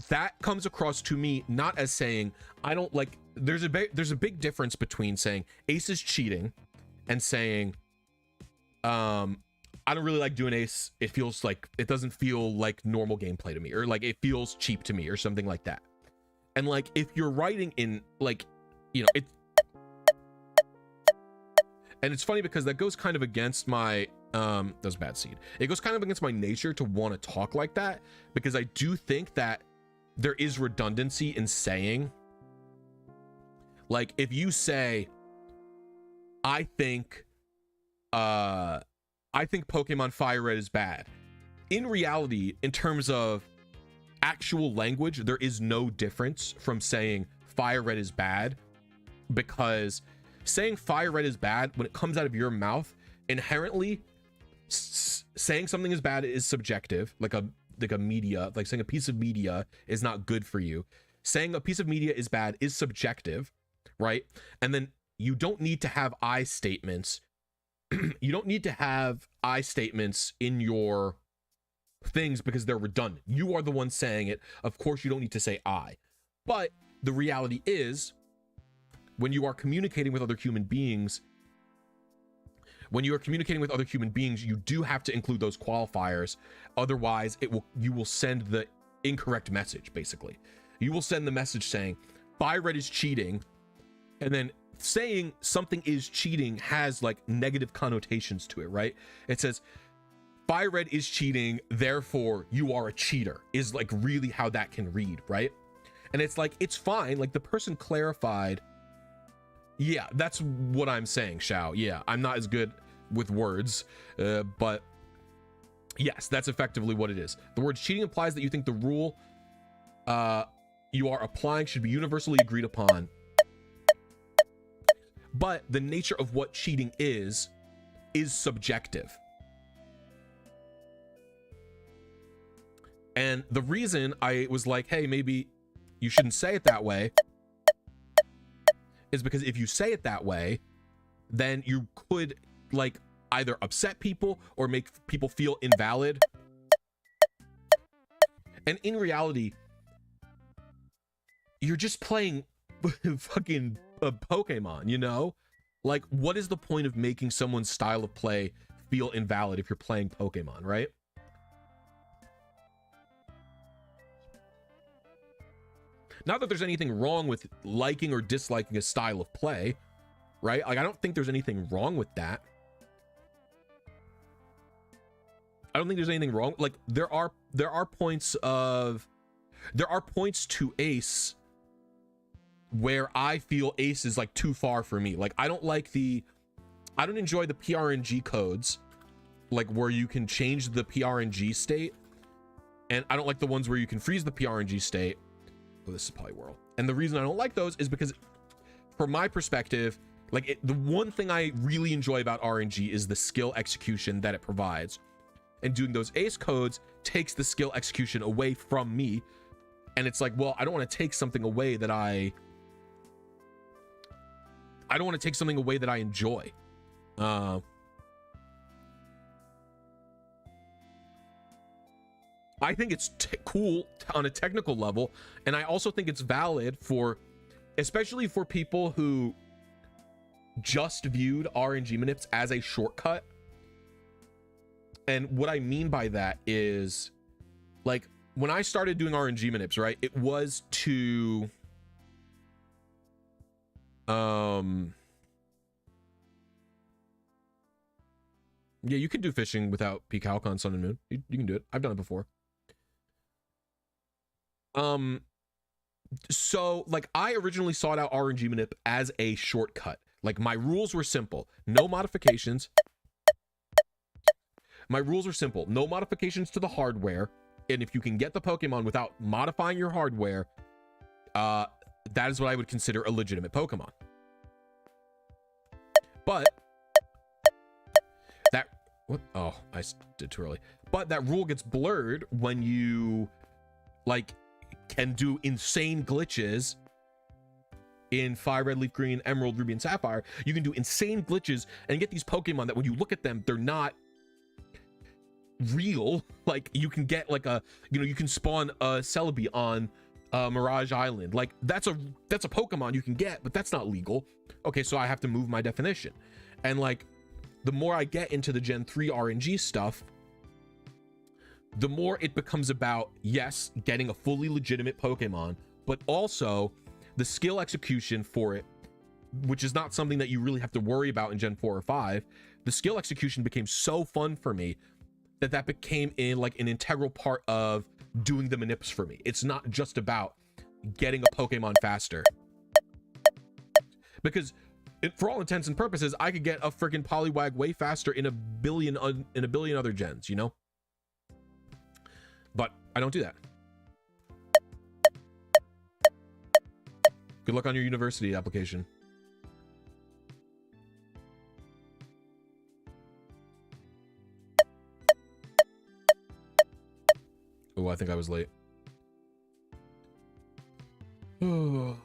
That comes across to me not as saying, I don't like, there's a big difference between saying Ace is cheating and saying, I don't really like doing Ace. It feels like, it doesn't feel like normal gameplay to me, or like it feels cheap to me, or something like that. And like, if you're writing in like, you know, and it's funny because that goes kind of against my, that was bad seed. It goes kind of against my nature to want to talk like that, because I do think that there is redundancy in saying, like, if you say, I think Pokemon Fire Red is bad. In reality, in terms of actual language, there is no difference from saying Fire Red is bad, because saying Fire Red is bad, when it comes out of your mouth, inherently saying something is bad is subjective. Like a media, like saying a piece of media is not good for you. Saying a piece of media is bad is subjective, right? And then you don't need to have I statements. You don't need to have I statements in your things because they're redundant. You are the one saying it. Of course, you don't need to say I. But the reality is, when you are communicating with other human beings, you do have to include those qualifiers. Otherwise, you will send the incorrect message, basically. You will send the message saying, Fire Red is cheating, and then saying something is cheating has like negative connotations to it, right? It says, Fire Red is cheating, therefore you are a cheater, is like really how that can read, right? And it's like, it's fine. Like the person clarified, yeah, that's what I'm saying, Shao. Yeah, I'm not as good with words, but yes, that's effectively what it is. The word cheating implies that you think the rule you are applying should be universally agreed upon. But the nature of what cheating is subjective. And the reason I was like, hey, maybe you shouldn't say it that way, is because if you say it that way, then you could like either upset people or make people feel invalid. And in reality, you're just playing fucking Pokemon, you know? Like, what is the point of making someone's style of play feel invalid if you're playing Pokemon, right? Not that there's anything wrong with liking or disliking a style of play, right? Like, I don't think there's anything wrong with that. I don't think there's anything wrong. Like, there are points to Ace where I feel Ace is like too far for me. Like, I don't enjoy the PRNG codes, like where you can change the PRNG state, and I don't like the ones where you can freeze the PRNG state. Oh, this is Poliworld. And the reason I don't like those is because, from my perspective, like, the one thing I really enjoy about RNG is the skill execution that it provides. And doing those Ace codes takes the skill execution away from me. And it's like, well, I don't want to take something away that I don't want to take something away that I enjoy. I think it's cool on a technical level, and I also think it's valid for, especially for people who just viewed RNG manips as a shortcut. And what I mean by that is, like, when I started doing RNG manips, right, it was to yeah, you can do fishing without Peak Halcon Sun and Moon. You can do it. I've done it before. So, like, I originally sought out RNG manip as a shortcut. Like, my rules were simple. No modifications. My rules are simple. No modifications to the hardware. And if you can get the Pokemon without modifying your hardware, that is what I would consider a legitimate Pokemon. But that, what? Oh, I did too early. But that rule gets blurred when you, like, can do insane glitches in Fire Red, Leaf Green, Emerald, Ruby, and Sapphire. You can do insane glitches and get these Pokemon that when you look at them, they're not real. Like, you can get like a, you know, you can spawn a Celebi on Mirage Island. Like, that's a Pokemon you can get, but that's not legal. Okay, so I have to move my definition. And like, the more I get into the Gen 3 RNG stuff, the more it becomes about, yes, getting a fully legitimate Pokemon, but also the skill execution for it, which is not something that you really have to worry about in Gen 4 or 5. The skill execution became so fun for me that became like an integral part of doing the manips for me. It's not just about getting a Pokemon faster. Because for all intents and purposes, I could get a freaking Poliwag way faster in a billion other gens, you know? But I don't do that. Good luck on your university application. Oh, I think I was late. Oh.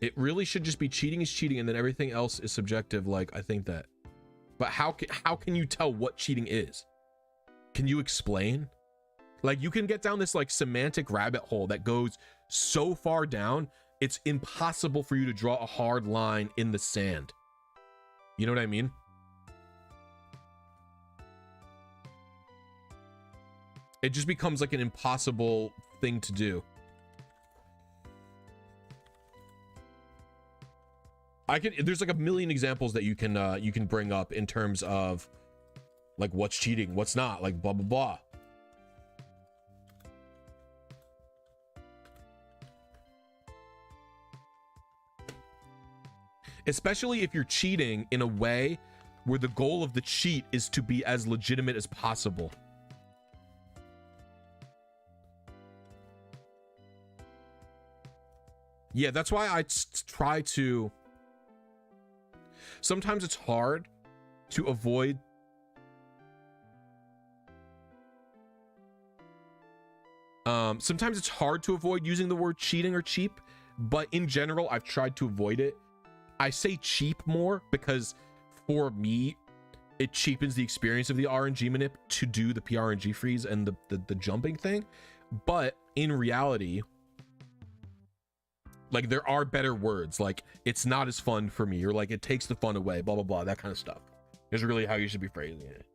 It really should just be cheating is cheating, and then everything else is subjective. Like, I think that. But how can you tell what cheating is? Can you explain? Like, you can get down this like semantic rabbit hole that goes so far down, it's impossible for you to draw a hard line in the sand. You know what I mean? It just becomes like an impossible thing to do. There's like a million examples that you can bring up in terms of like what's cheating, what's not, like blah blah blah. Especially if you're cheating in a way where the goal of the cheat is to be as legitimate as possible. Yeah, that's why I try to. Sometimes it's hard to avoid. Sometimes it's hard to avoid using the word cheating or cheap, but in general, I've tried to avoid it. I say cheap more because for me, it cheapens the experience of the RNG manip to do the PRNG freeze and the jumping thing. But in reality, like, there are better words, like, it's not as fun for me, or like, it takes the fun away, blah, blah, blah, that kind of stuff is really how you should be phrasing it.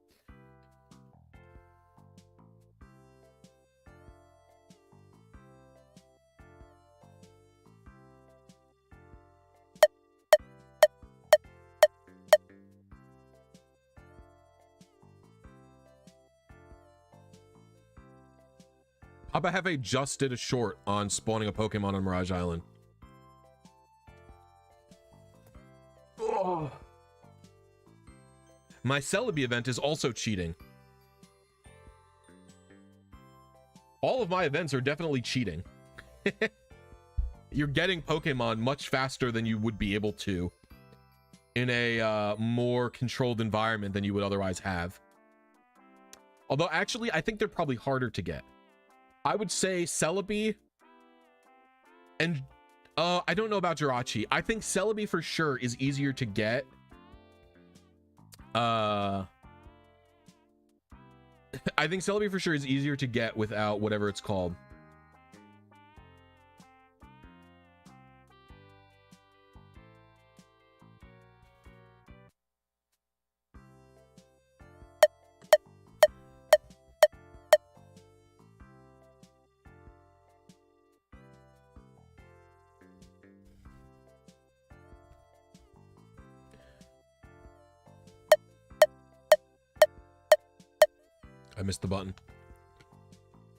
Papa Hefe just did a short on spawning a Pokemon on Mirage Island. Oh. My Celebi event is also cheating. All of my events are definitely cheating. You're getting Pokemon much faster than you would be able to in a more controlled environment than you would otherwise have. Although, actually, I think they're probably harder to get. I would say Celebi and I don't know about Jirachi. I think Celebi for sure is easier to get. I think Celebi for sure is easier to get without whatever it's called. I missed the button.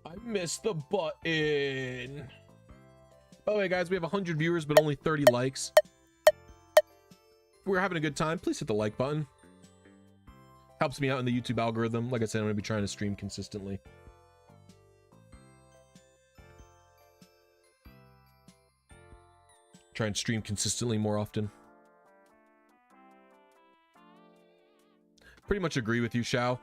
I missed the button. By the way, guys, we have 100 viewers, but only 30 likes. If we're having a good time, please hit the like button. Helps me out in the YouTube algorithm. Like I said, I'm going to be trying to stream consistently. Try and stream consistently more often. Pretty much agree with you, Shao.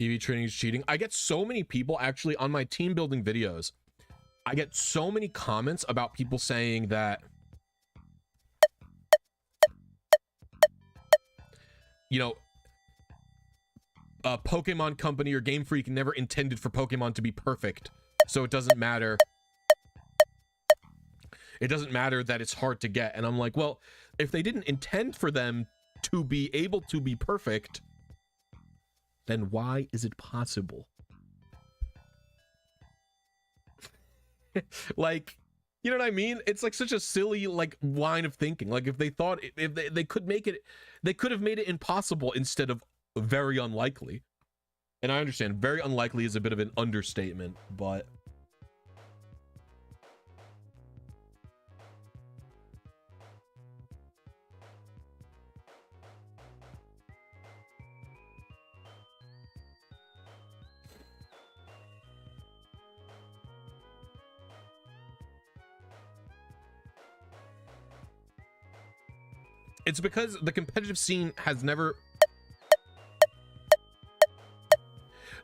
EV training is cheating. I get so many people actually on my team building videos. I get so many comments about people saying that, you know, a Pokemon company or Game Freak never intended for Pokemon to be perfect, so it doesn't matter. It doesn't matter that it's hard to get. And I'm like, well, if they didn't intend for them to be able to be perfect, then why is it possible? Like, you know what I mean? It's like such a silly like line of thinking. Like if they thought if they could make it, they could have made it impossible instead of very unlikely. And I understand very unlikely is a bit of an understatement, but it's because the competitive scene has never...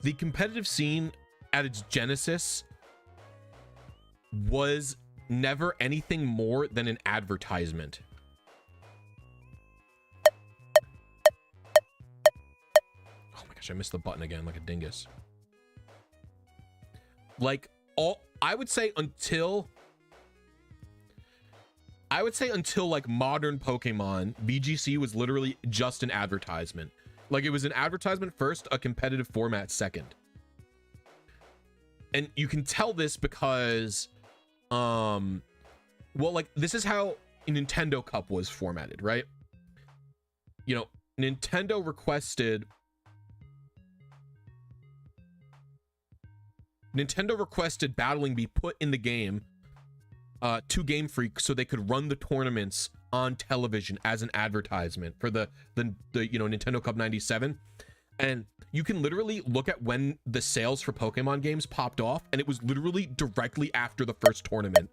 The competitive scene at its genesis was never anything more than an advertisement. Oh my gosh, I missed the button again like a dingus. Like, I would say until like modern Pokemon, VGC was literally just an advertisement. Like it was an advertisement first, a competitive format second. And you can tell this because, well, like this is how a Nintendo Cup was formatted, right? You know, Nintendo requested battling be put in the game to Game Freak so they could run the tournaments on television as an advertisement for the you know, Nintendo Cup 97. And you can literally look at when the sales for Pokemon games popped off, and it was literally directly after the first tournament.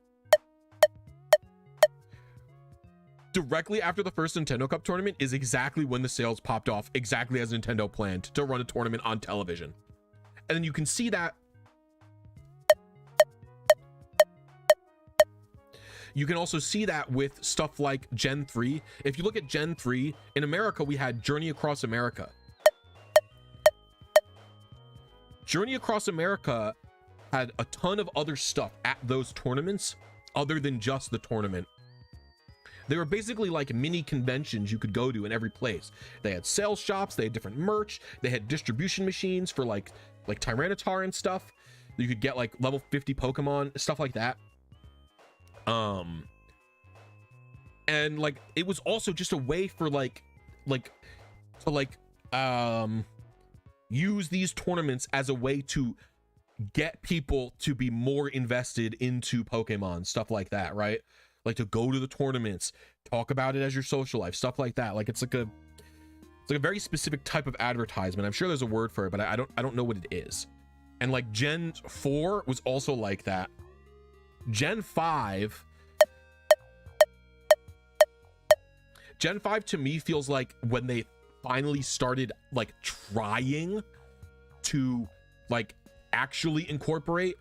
Directly after the first Nintendo Cup tournament is exactly when the sales popped off, exactly as Nintendo planned to run a tournament on television. And then you can see that. You can also see that with stuff like Gen 3. If you look at Gen 3, in America, we had Journey Across America. Journey Across America had a ton of other stuff at those tournaments other than just the tournament. They were basically like mini conventions you could go to in every place. They had sales shops, they had different merch, they had distribution machines for like Tyranitar and stuff. You could get like level 50 Pokemon, stuff like that. And like it was also just a way for use these tournaments as a way to get people to be more invested into Pokemon, stuff like that, right? Like to go to the tournaments, talk about it as your social life, stuff like that. Like it's like a very specific type of advertisement. I'm sure there's a word for it, but I don't know what it is. And like Gen 4 was also like that. Gen 5 to me feels like when they finally started like trying to like actually incorporate.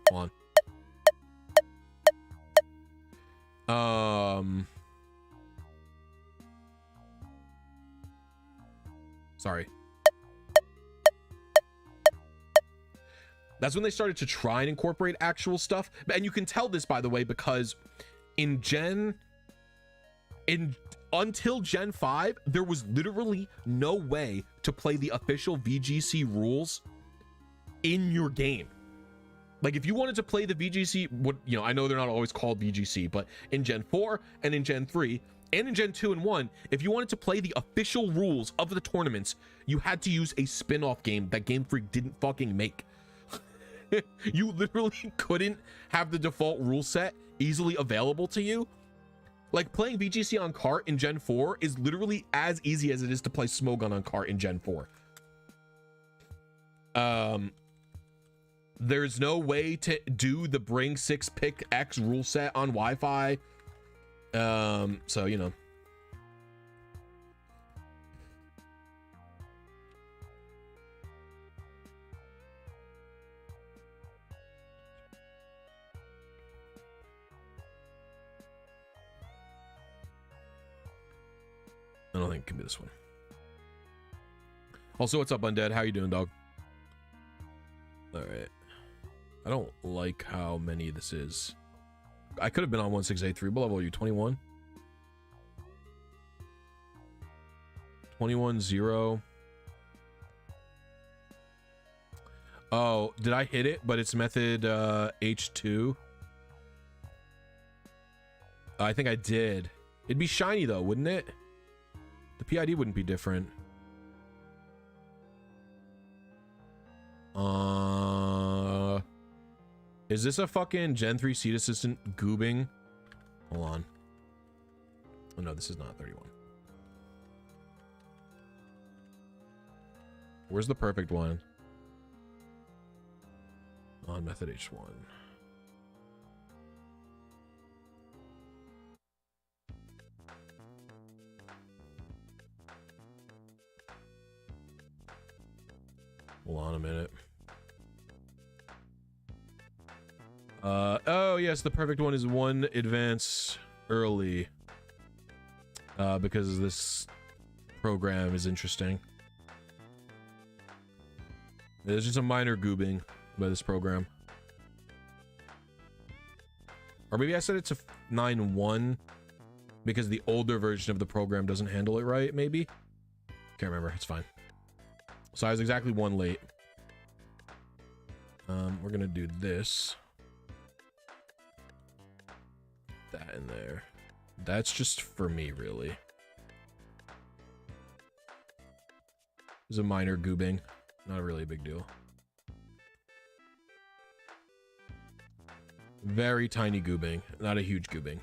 Hold on. Sorry. That's when they started to try and incorporate actual stuff. And you can tell this, by the way, because until Gen 5, there was literally no way to play the official VGC rules in your game. Like if you wanted to play the VGC, I know they're not always called VGC, but in Gen 4 and in Gen 3 and in Gen 2 and 1, if you wanted to play the official rules of the tournaments, you had to use a spin-off game that Game Freak didn't fucking make. You literally couldn't have the default rule set easily available to you. Like playing VGC on cart in Gen 4 is literally as easy as it is to play Smogon on cart in Gen 4. There's no way to do the bring 6 pick X rule set on Wi-Fi. So, you know. I don't think it can be this one. Also, what's up, Undead? How you doing, dog? All right. I don't like how many this is. I could have been on 1683. What level are you? 21? 21, 0. Oh, did I hit it? But it's method H2. I think I did. It'd be shiny though, wouldn't it? The PID wouldn't be different. Is this a fucking Gen 3 Seed Assistant goobing? Hold on. Oh no, this is not 31. Where's the perfect one? On method H1. Hold on a minute. Oh yes, the perfect one is 1 advance early. Because this program is interesting. There's just a minor goobing by this program. Or maybe I set it to 9.1 because the older version of the program doesn't handle it right, maybe? Can't remember, it's fine. So I was exactly 1 late. We're gonna do this. That in there. That's just for me, really. It's a minor goobing, not really a big deal. Very tiny goobing, not a huge goobing.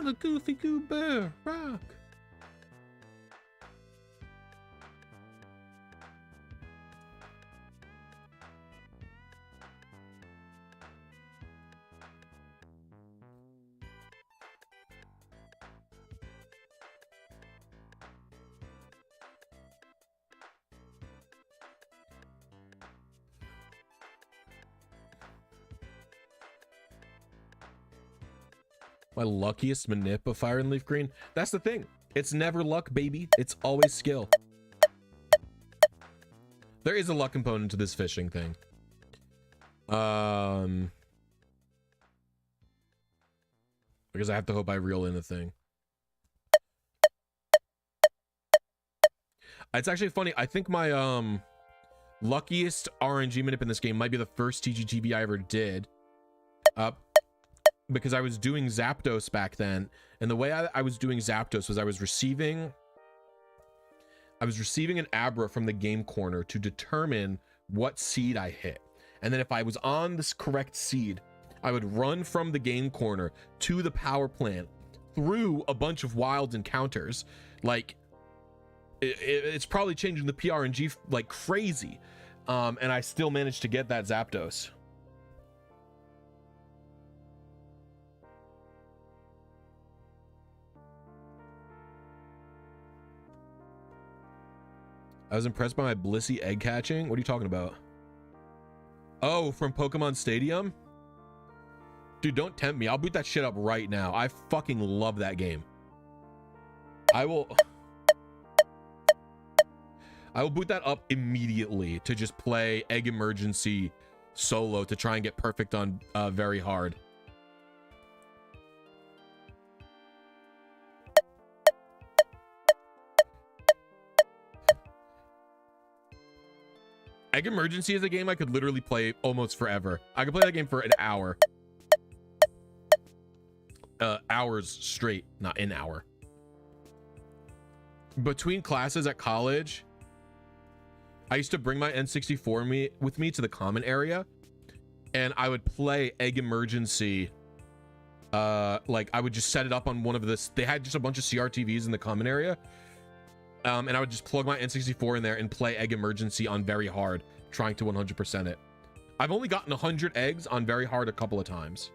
the goofy goo bear, rock. My luckiest manip of Fire and Leaf Green. That's the thing. It's never luck, baby. It's always skill. There is a luck component to this fishing thing. Because I have to hope I reel in a thing. It's actually funny. I think my luckiest RNG manip in this game might be the first TGTV I ever did. Because I was doing Zapdos back then, and the way I was doing Zapdos was I was receiving an Abra from the game corner to determine what seed I hit, and then if I was on this correct seed, I would run from the game corner to the power plant through a bunch of wild encounters. Like it's probably changing the PRNG like crazy, and I still managed to get that Zapdos. I was impressed by my Blisy egg catching. What are you talking about? Oh, from Pokemon Stadium? Dude, don't tempt me. I'll boot that shit up right now. I fucking love that game. I will boot that up immediately to just play Egg Emergency solo to try and get perfect on very hard. Egg Emergency is a game I could literally play almost forever. I could play that game for an hour. Hours straight, not an hour. Between classes at college, I used to bring my N64 with me to the common area, and I would play Egg Emergency. Like I would just set it up on one of this. They had just a bunch of CRTVs in the common area. And I would just plug my N64 in there and play Egg Emergency on very hard, trying to 100% it. I've only gotten 100 eggs on very hard a couple of times.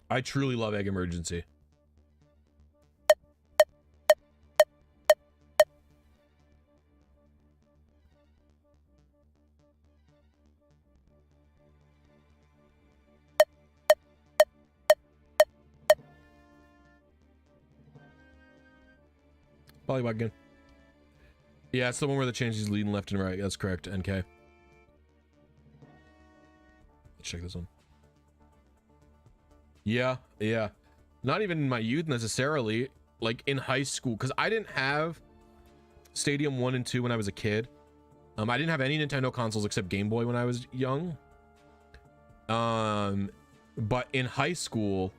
I truly love Egg Emergency. Polybug. Yeah, it's the one where the change is leading left and right. That's correct, NK. Let's check this one. Yeah. Not even in my youth necessarily, like in high school, because I didn't have Stadium 1 and 2 when I was a kid. I didn't have any Nintendo consoles except Game Boy when I was young. But in high school,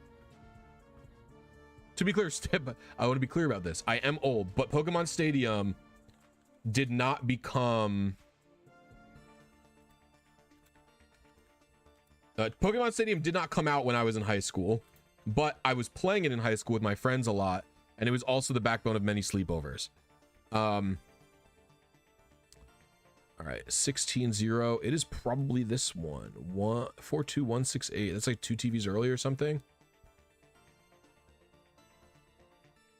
to be clear, I want to be clear about this. I am old, but Pokemon Stadium did not become... Pokemon Stadium did not come out when I was in high school, but I was playing it in high school with my friends a lot, and it was also the backbone of many sleepovers. All right, 16-0. It is probably this one. 42168. That's like 2 TVs early or something.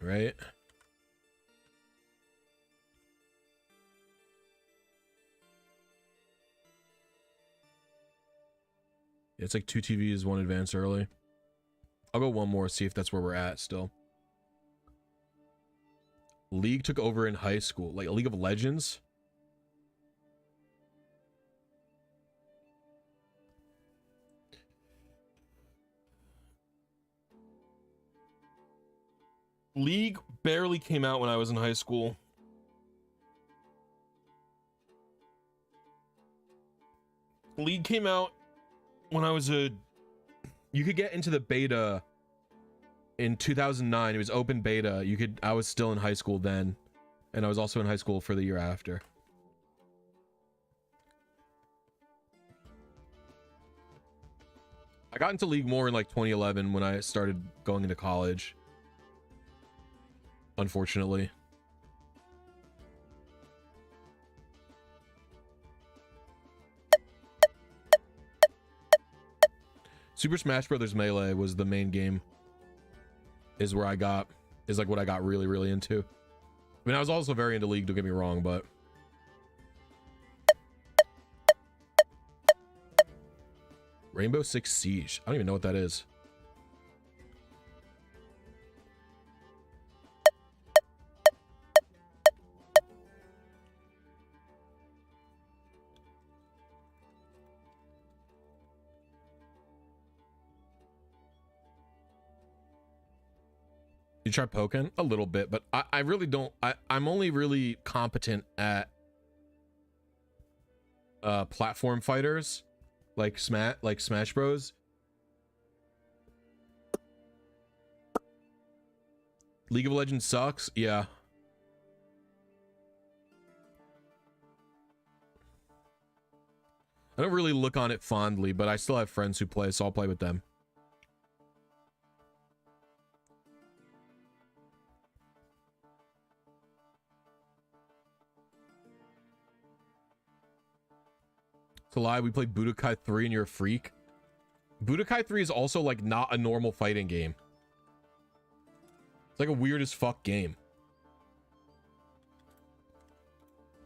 Right? It's like 2 TVs, 1 advance early. I'll go one more, see if that's where we're at still. League took over in high school, like League of Legends. League barely came out when I was in high school. League came out when I was you could get into the beta in 2009. It was open beta. I was still in high school then, and I was also in high school for the year after. I got into League more in like 2011 when I started going into college. Unfortunately. Super Smash Brothers Melee was the main game. Is like what I got really, really into. I mean, I was also very into League, don't get me wrong, but Rainbow Six Siege. I don't even know what that is. You try Pokken? A little bit, but I really don't. I'm only really competent at platform fighters like Smash Bros. League of Legends sucks. Yeah. I don't really look on it fondly, but I still have friends who play, so I'll play with them. To lie, we played Budokai 3 and you're a freak. Budokai 3 is also like not a normal fighting game. It's like a weird as fuck game.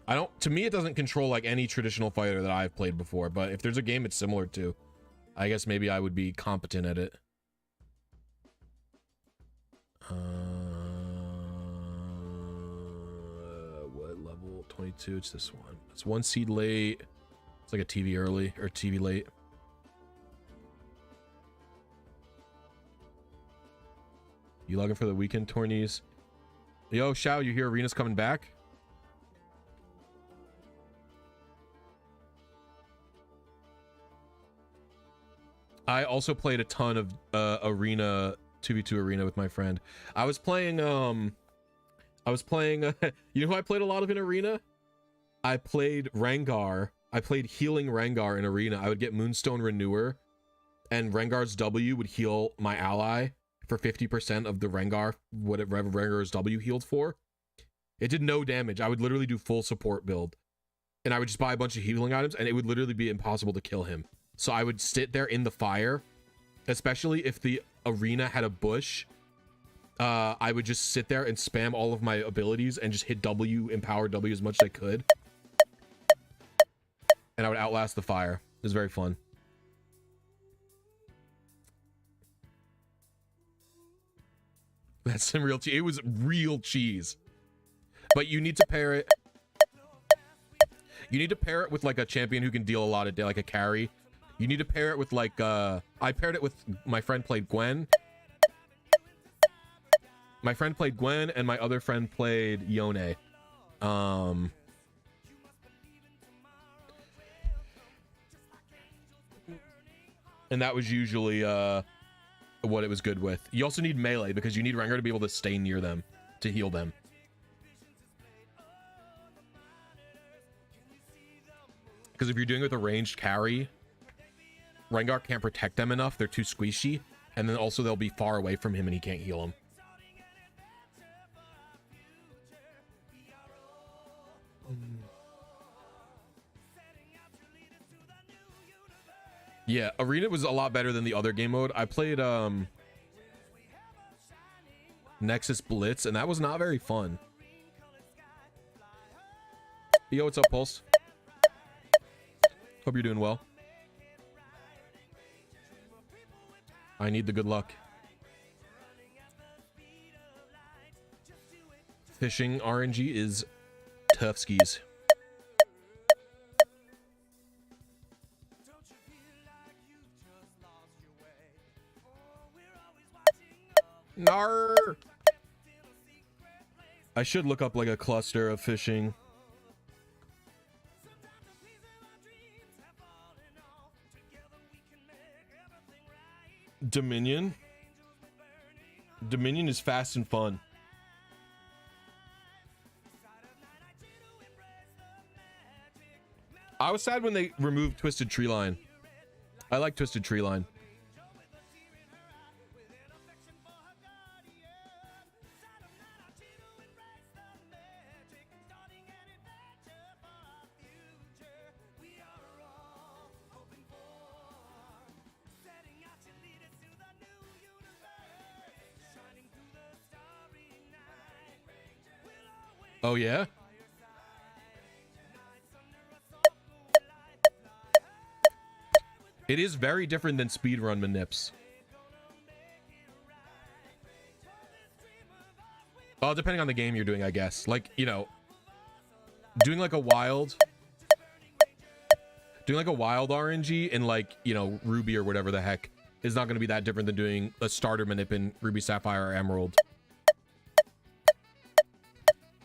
To me, it doesn't control like any traditional fighter that I've played before, but if there's a game it's similar to, I guess maybe I would be competent at it. What level? 22, it's this one. It's 1 seed late. It's like a TV early or TV late. You logging for the weekend tourneys? Yo, Shao, you hear Arena's coming back? I also played a ton of Arena 2v2 Arena with my friend. I was playing you know who I played a lot of in Arena? I played Rengar. I played healing Rengar in Arena. I would get Moonstone Renewer, and Rengar's W would heal my ally for 50% of the Rengar, whatever Rengar's W healed for. It did no damage. I would literally do full support build, and I would just buy a bunch of healing items, and it would literally be impossible to kill him. So I would sit there in the fire, especially if the arena had a bush. I would just sit there and spam all of my abilities and just hit W, empower W as much as I could. And I would outlast the fire. It was very fun. That's some real cheese. It was real cheese. But you need to pair it. You need to pair it with like a champion who can deal a lot of damage, like a carry. You need to pair it with like I paired it with my friend played Gwen. My friend played Gwen and my other friend played Yone. And that was usually what it was good with. You also need melee because you need Rengar to be able to stay near them to heal them. Because if you're doing it with a ranged carry, Rengar can't protect them enough. They're too squishy. And then also they'll be far away from him and he can't heal them. Yeah, Arena was a lot better than the other game mode. I played Nexus Blitz, and that was not very fun. Yo, what's up, Pulse? Hope you're doing well. I need the good luck. Fishing RNG is tough skis. Nar. I should look up like a cluster of fishing. Dominion. Dominion is fast and fun. I was sad when they removed Twisted Treeline. I like Twisted Treeline. Oh, yeah? It is very different than speedrun manips. Oh, depending on the game you're doing, I guess. Like, you know, doing like a wild RNG in like, you know, Ruby or whatever the heck is not going to be that different than doing a starter manip in Ruby, Sapphire, or Emerald.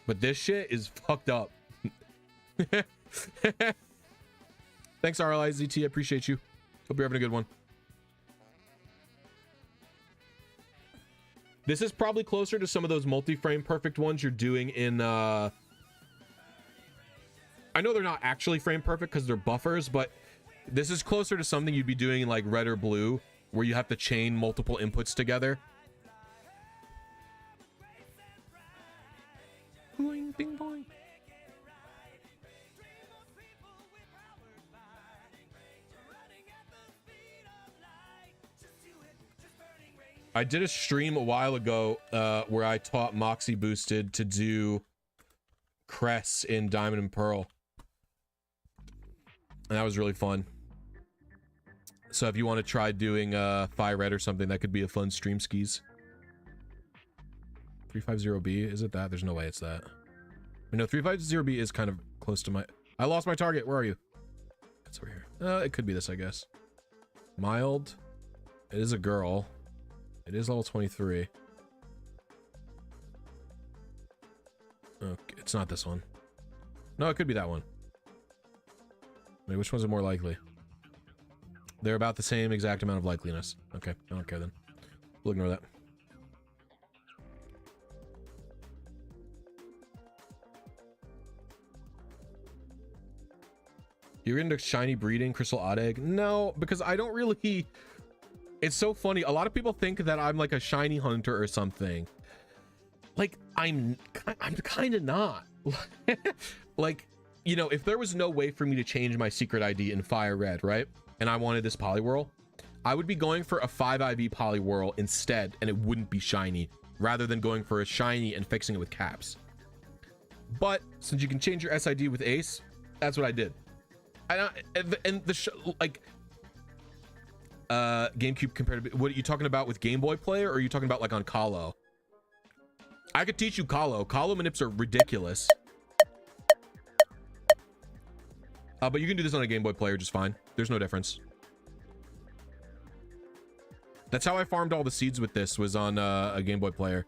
But this shit is fucked up. Thanks, RLIZT. I appreciate you. Hope you're having a good one. This is probably closer to some of those multi-frame perfect ones you're doing in... I know they're not actually frame perfect because they're buffers, but this is closer to something you'd be doing in like red or blue, where you have to chain multiple inputs together. Boing, bing, boing. I did a stream a while ago where I taught Moxie Boosted to do crests in Diamond and Pearl. And that was really fun. So if you want to try doing Fire Red or something, that could be a fun stream skis. 350B, is it that? There's no way it's that. I know 350B is kind of close to my... I lost my target. Where are you? It's over here. It could be this, I guess. Mild. It is a girl. It is level 23. Okay, it's not this one. No, it could be that one. Wait, which one's it more likely? They're about the same exact amount of likeliness. Okay, I don't care then. We'll ignore that. You're into shiny breeding, crystal odd egg? No, because I don't really... It's so funny. A lot of people think that I'm like a shiny hunter or something. Like, I'm kind of not. Like, you know, if there was no way for me to change my secret ID in Fire Red, right? And I wanted this Poliwhirl, I would be going for a 5 IV Poliwhirl instead, and it wouldn't be shiny, rather than going for a shiny and fixing it with caps. But since you can change your SID with Ace, that's what I did. And GameCube compared to... What are you talking about with Game Boy Player, or are you talking about like on Colo? I could teach you Colo. Colo manips are ridiculous. But you can do this on a Game Boy Player just fine. There's no difference. That's how I farmed all the seeds with this, was on a Game Boy Player.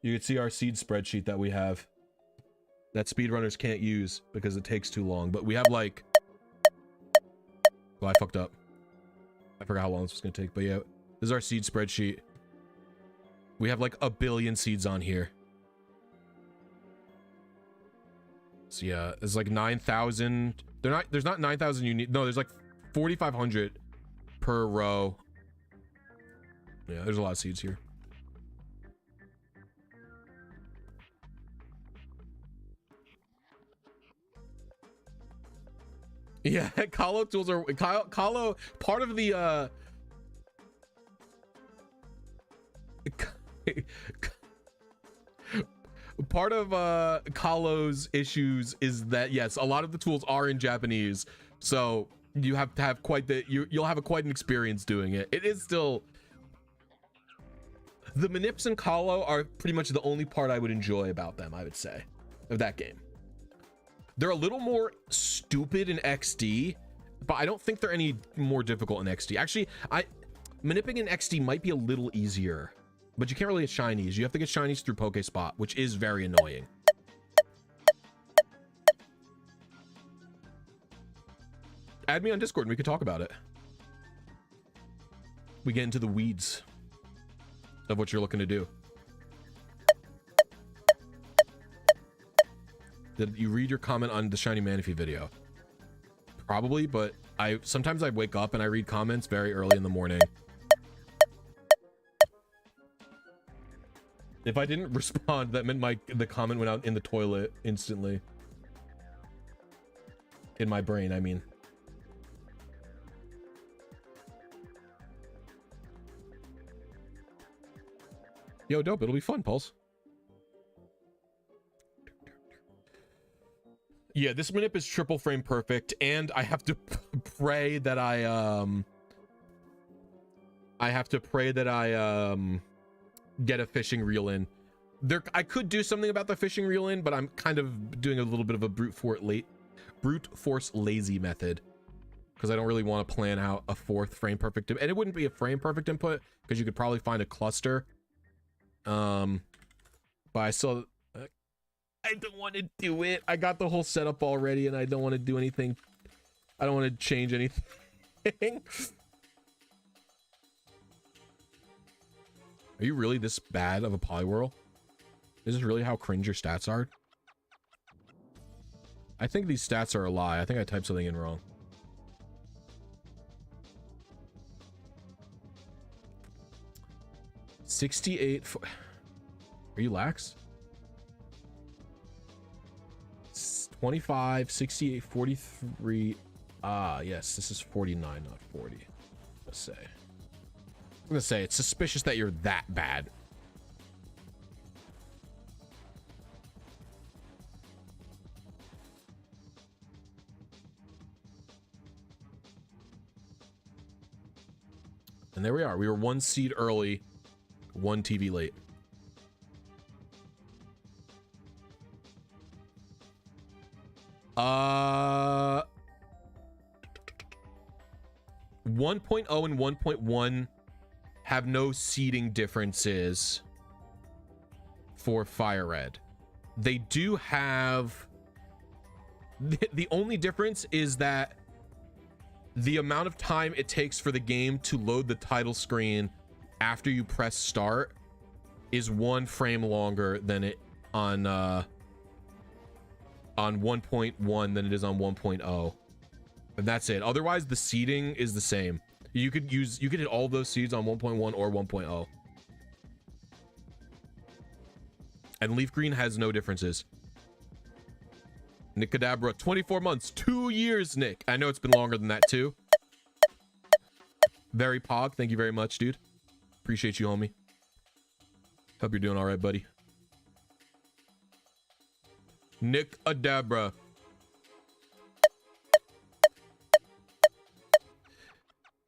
You can see our seed spreadsheet that we have. That speedrunners can't use because it takes too long. But we have like... Well, I fucked up. I forgot how long this was going to take. But yeah, this is our seed spreadsheet. We have like 1 billion seeds on here. So yeah, there's like 9,000. There's not 9,000 unique. No, there's like 4,500 per row. Yeah, there's a lot of seeds here. Yeah, Colo tools are Colo part of the part of Colo's issues is that yes, a lot of the tools are in Japanese, so you have to have quite the you'll have quite an experience doing it. It is still the manips in Colo are pretty much the only part I would enjoy about them, I would say, of that game. They're a little more stupid in XD, but I don't think they're any more difficult in XD. Actually, Manipping in XD might be a little easier, but you can't really get shinies. You have to get shinies through Pokespot, which is very annoying. Add me on Discord and we could talk about it. We get into the weeds of what you're looking to do. Did you read your comment on the Shiny Manaphy video? Probably, but sometimes I wake up and I read comments very early in the morning. If I didn't respond, that meant the comment went out in the toilet instantly. In my brain, I mean. Yo, dope, it'll be fun, Pulse. Yeah, this manip is triple frame perfect, and I have to pray that I get a fishing reel in. I could do something about the fishing reel in, but I'm kind of doing a little bit of a brute force lazy method, because I don't really want to plan out a 4th frame perfect, and it wouldn't be a frame perfect input because you could probably find a cluster. But I still, I don't want to do it. I got the whole setup already, and I don't want to do anything. I don't want to change anything. Are you really this bad of a Poliwhirl? Is this really how cringe your stats are? I think these stats are a lie. I think I typed something in wrong. $68. Are you lax? 25, 68, 43. Ah, yes, this is 49, not 40. Let's say. I'm gonna say it's suspicious that you're that bad. And there we are. We were 1 seed early, 1 TV late. Uh, 1.0 and 1.1 have no seeding differences for Fire Red. They do have... The only difference is that the amount of time it takes for the game to load the title screen after you press start is 1 frame longer than it on 1.1 than it is on 1.0, and that's it. Otherwise, the seeding is the same. You could hit all those seeds on 1.1 or 1.0, and Leaf Green has no differences. Nick Cadabra, 24 months, 2 years, Nick. I know it's been longer than that too. Very Pog, thank you very much, dude. Appreciate you, homie. Hope you're doing all right, buddy. Nick Adabra.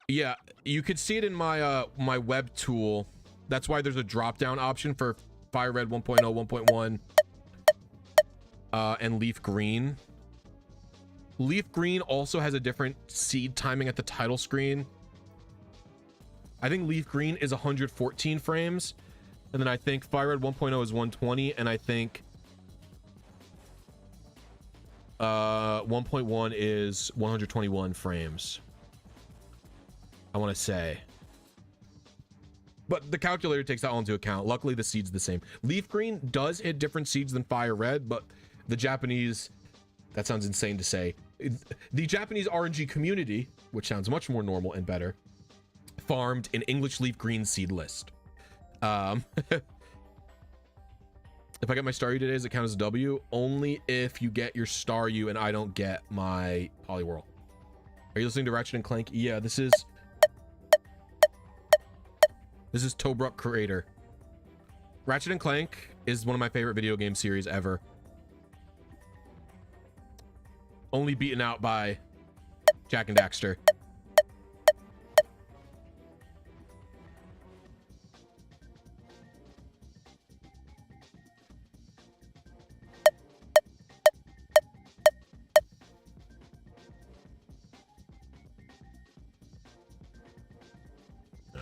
Yeah, you could see it in my my web tool. That's why there's a drop down option for Fire Red 1.0, 1.1. And Leaf Green. Leaf Green also has a different seed timing at the title screen. I think Leaf Green is 114 frames, and then I think Fire Red 1.0 is 120, and I think 1.1 is 121 frames, I want to say. But the calculator takes that all into account. Luckily, the seed's the same. Leaf Green does hit different seeds than Fire Red, but the Japanese, that sounds insane to say, the Japanese RNG community, which sounds much more normal and better, farmed an English Leaf Green seed list. If I get my star U today, does it count as a W? Only if you get your star U and I don't get my Poliwhirl. Are you listening to Ratchet and Clank? Yeah, this is Tobruk Creator. Ratchet and Clank is one of my favorite video game series ever. Only beaten out by Jack and Daxter.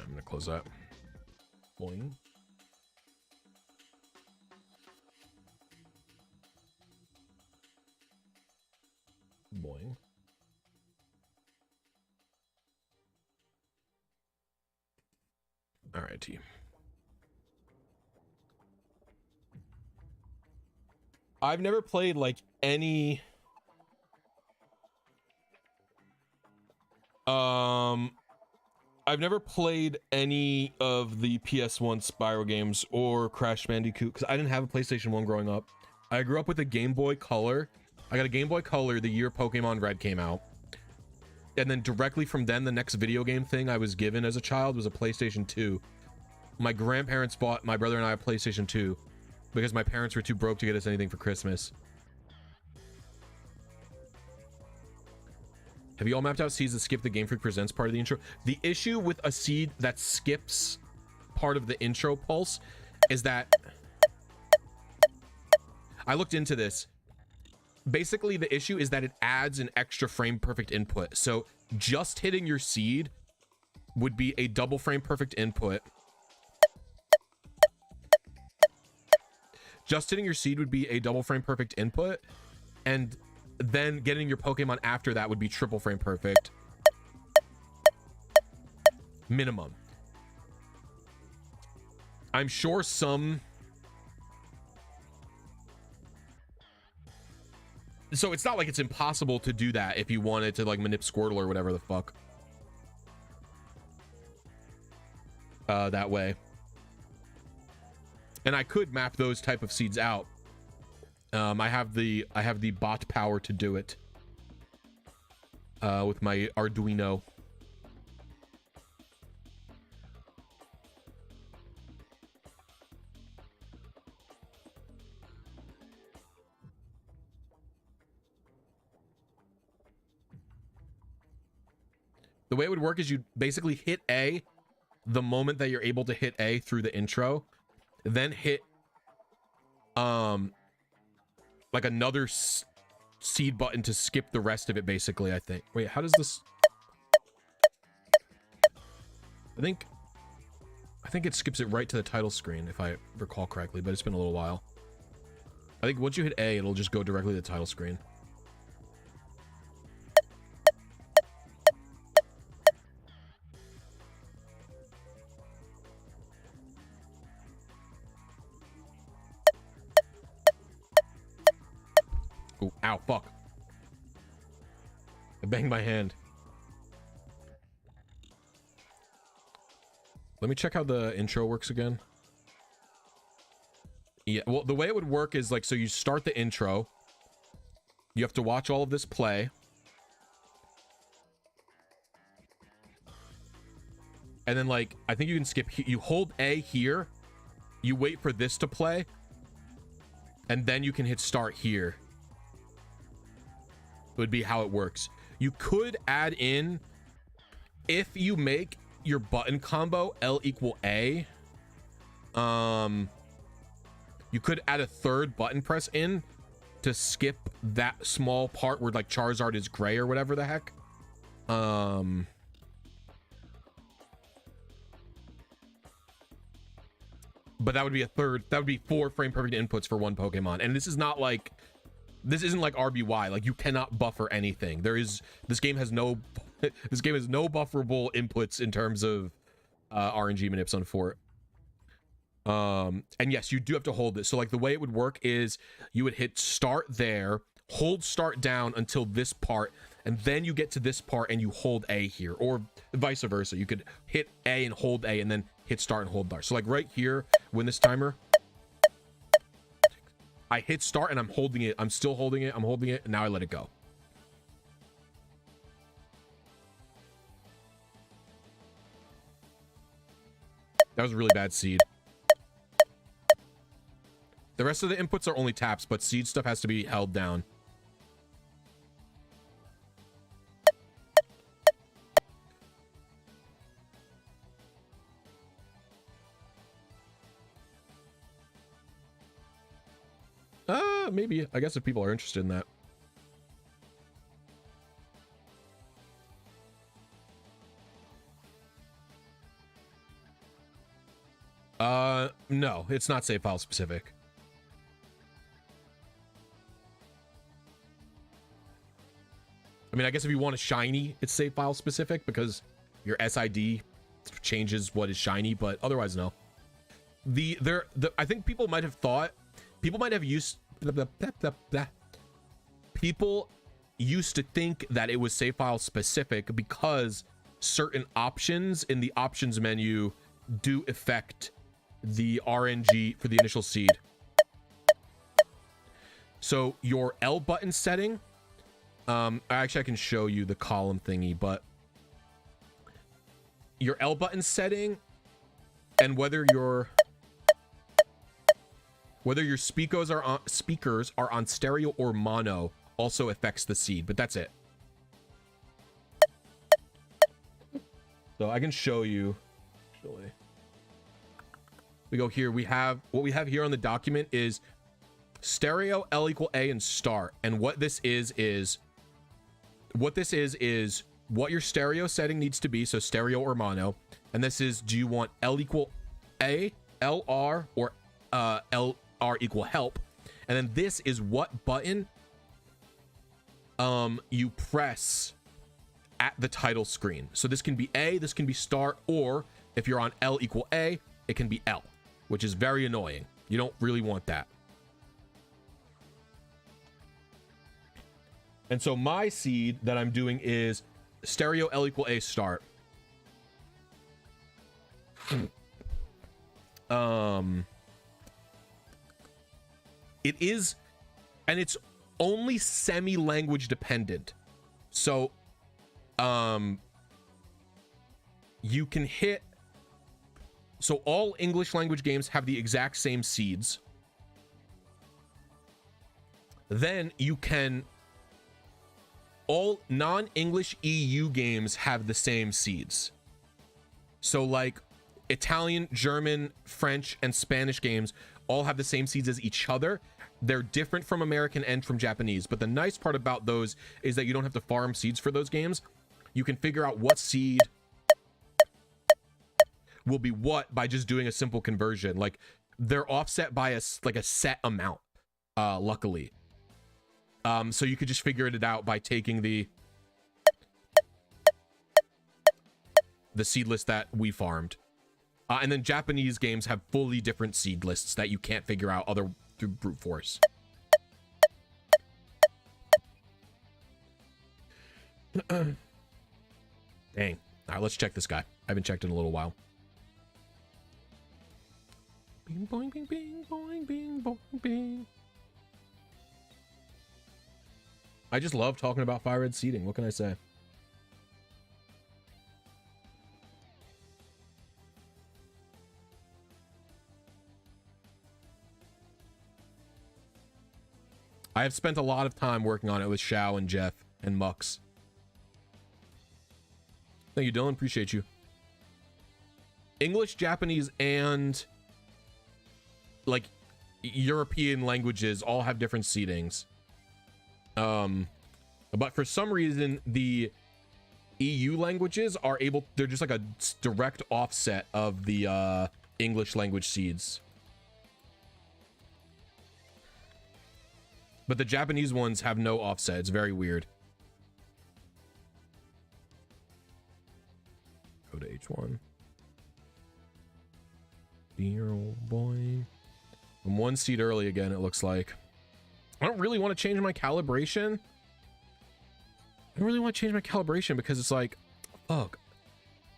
I'm gonna close that. Boing. Boing. All right, team. I've never played like any I've never played any of the PS1 Spyro games or Crash Bandicoot because I didn't have a PlayStation 1 growing up. I grew up with a Game Boy Color. I got a Game Boy Color the year Pokemon Red came out. And then directly from then, the next video game thing I was given as a child was a PlayStation 2. My grandparents bought my brother and I a PlayStation 2 because my parents were too broke to get us anything for Christmas. Have you all mapped out seeds that skip the Game Freak Presents part of the intro? The issue with a seed that skips part of the intro pulse is that I looked into this. Basically, the issue is that it adds an extra frame perfect input. So just hitting your seed would be a double frame perfect input. Just hitting your seed would be a double frame perfect input. And then getting your Pokemon after that would be triple frame perfect. Minimum. I'm sure some... So it's not like it's impossible to do that if you wanted to like manip Squirtle or whatever the fuck. That way. And I could map those type of seeds out. I have the bot power to do it. With my Arduino. The way it would work is you basically hit A the moment that you're able to hit A through the intro, then hit like another seed button to skip the rest of it basically, I think. Wait, how does this... I think it skips it right to the title screen if I recall correctly, but it's been a little while. I think once you hit A, it'll just go directly to the title screen. Ooh, ow, fuck. I banged my hand. Let me check how the intro works again. Yeah, well, the way it would work is like, so you start the intro. You have to watch all of this play. And then like, I think you can skip, you hold A here. You wait for this to play. And then you can hit start here. Would be how it works. You could add in, if you make your button combo L equal A, you could add a third button press in to skip that small part where like Charizard is gray or whatever the heck. But that would be a third, that would be 4 frame perfect inputs for one Pokemon. And this is not like, this isn't like RBY. Like, you cannot buffer anything. This game has no bufferable inputs in terms of RNG manips on Fort. And yes, you do have to hold this. So like the way it would work is you would hit start there, hold start down until this part, and then you get to this part and you hold A here, or vice versa. You could hit A and hold A and then hit start and hold there. So like right here, win this timer, I hit start and I'm holding it. I'm still holding it. I'm holding it. And now I let it go. That was a really bad seed. The rest of the inputs are only taps, but seed stuff has to be held down. Maybe. I guess if people are interested in that. No, it's not save file specific. I mean, I guess if you want a shiny, it's save file specific because your SID changes what is shiny, but otherwise no. I think people might have thought, people used to think that it was save file specific because certain options in the options menu do affect the RNG for the initial seed. So your L button setting, actually I can show you the column thingy, but your L button setting and whether your speakers are on stereo or mono also affects the seed, but that's it. So I can show you. Actually, we go here. What we have here on the document is stereo, L equal A, and start. And what this is what your stereo setting needs to be. So stereo or mono. And this is, do you want L equal A, LR, or LR equal help? And then this is what button you press at the title screen. So this can be A, this can be start, or if you're on L equal A, it can be L, which is very annoying. You don't really want that. And so my seed that I'm doing is stereo L equal A start. It is, and it's only semi-language dependent. So you can hit, so all English language games have the exact same seeds. Then you can, all non-English EU games have the same seeds. So like Italian, German, French, and Spanish games all have the same seeds as each other. They're different from American and from Japanese, but the nice part about those is that you don't have to farm seeds for those games. You can figure out what seed will be what by just doing a simple conversion. Like they're offset by a set amount, luckily. So you could just figure it out by taking the seed list that we farmed. And then Japanese games have fully different seed lists that you can't figure out through brute force. Dang. All right, let's check this guy. I haven't checked in a little while. Bing, boing, bing, bing, boing, bing, boing, bing. I just love talking about fire red seeding. What can I say? I have spent a lot of time working on it with Shao and Jeff and Mux. Thank you, Dylan. Appreciate you. English, Japanese, and like European languages all have different seedings. But for some reason, the EU languages are able, they're just like a direct offset of the English language seeds. But the Japanese ones have no offset. It's very weird. Go to H1. Dear old boy. I'm one seed early again, it looks like. I don't really want to change my calibration. I don't really want to change my calibration because it's like, fuck.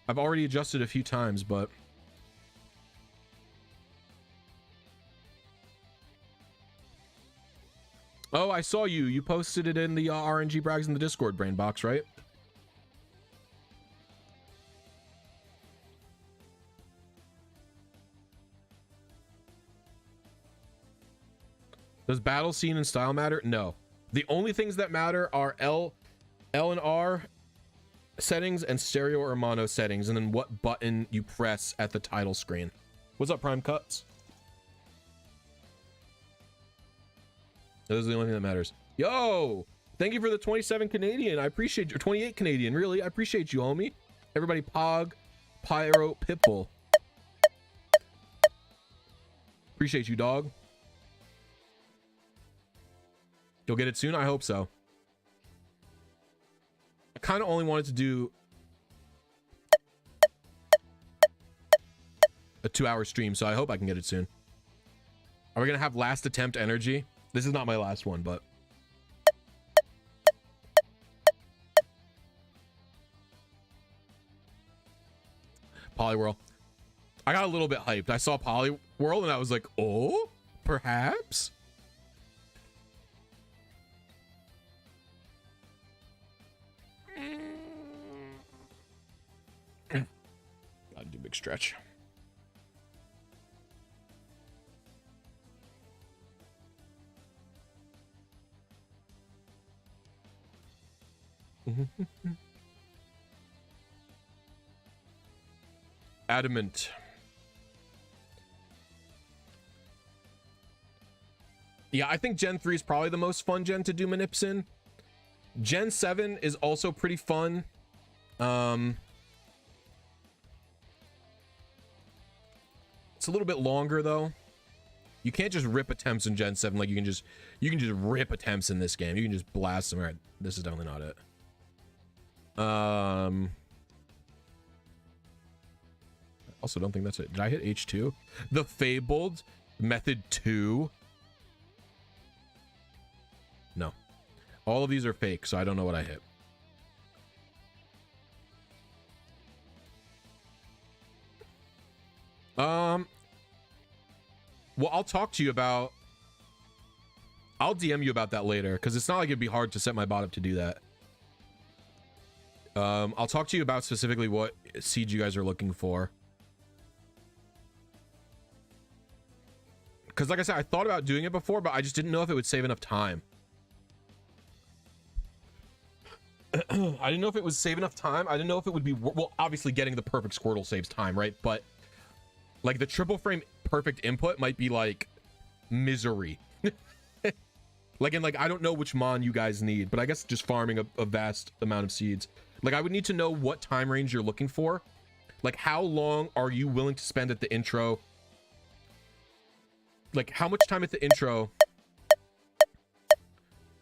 I've already adjusted a few times, but... Oh, I saw you. You posted it in the RNG Brags in the Discord brain box, right? Does battle scene and style matter? No. The only things that matter are L and R settings and stereo or mono settings, and then what button you press at the title screen. What's up, Prime Cuts? Those are the only thing that matters. Yo, thank you for the 27 Canadian. I appreciate you. 28 Canadian, really. I appreciate you, homie. Everybody, Pog, Pyro, Pitbull. Appreciate you, dog. You'll get it soon? I hope so. I kind of only wanted to do a 2-hour stream, so I hope I can get it soon. Are we gonna have last attempt energy? This is not my last one, but Poliworld. I got a little bit hyped. I saw Poliworld and I was like, oh, perhaps. Gotta do a big stretch. Adamant. Yeah, I think Gen 3 is probably the most fun gen to do manips in. Gen 7 is also pretty fun. It's a little bit longer though. You can't just rip attempts in Gen 7 like you can just rip attempts in this game. You can just blast them. All right, this is definitely not it. Also don't think that's it. Did I hit H2? The Fabled Method 2. No. All of these are fake, so I don't know what I hit. Well, I'll talk to you about... I'll DM you about that later, because it's not like it'd be hard to set my bot up to do that. I'll talk to you about specifically what seeds you guys are looking for. Because like I said, I thought about doing it before, but I just didn't know if it would save enough time. I didn't know if it would save enough time. I didn't know if it would be... Well, obviously getting the perfect Squirtle saves time, right? But like the triple frame perfect input might be like misery. Like, and like, I don't know which mon you guys need, but I guess just farming a vast amount of seeds. Like, I would need to know what time range you're looking for. Like, how long are you willing to spend at the intro? Like, how much time at the intro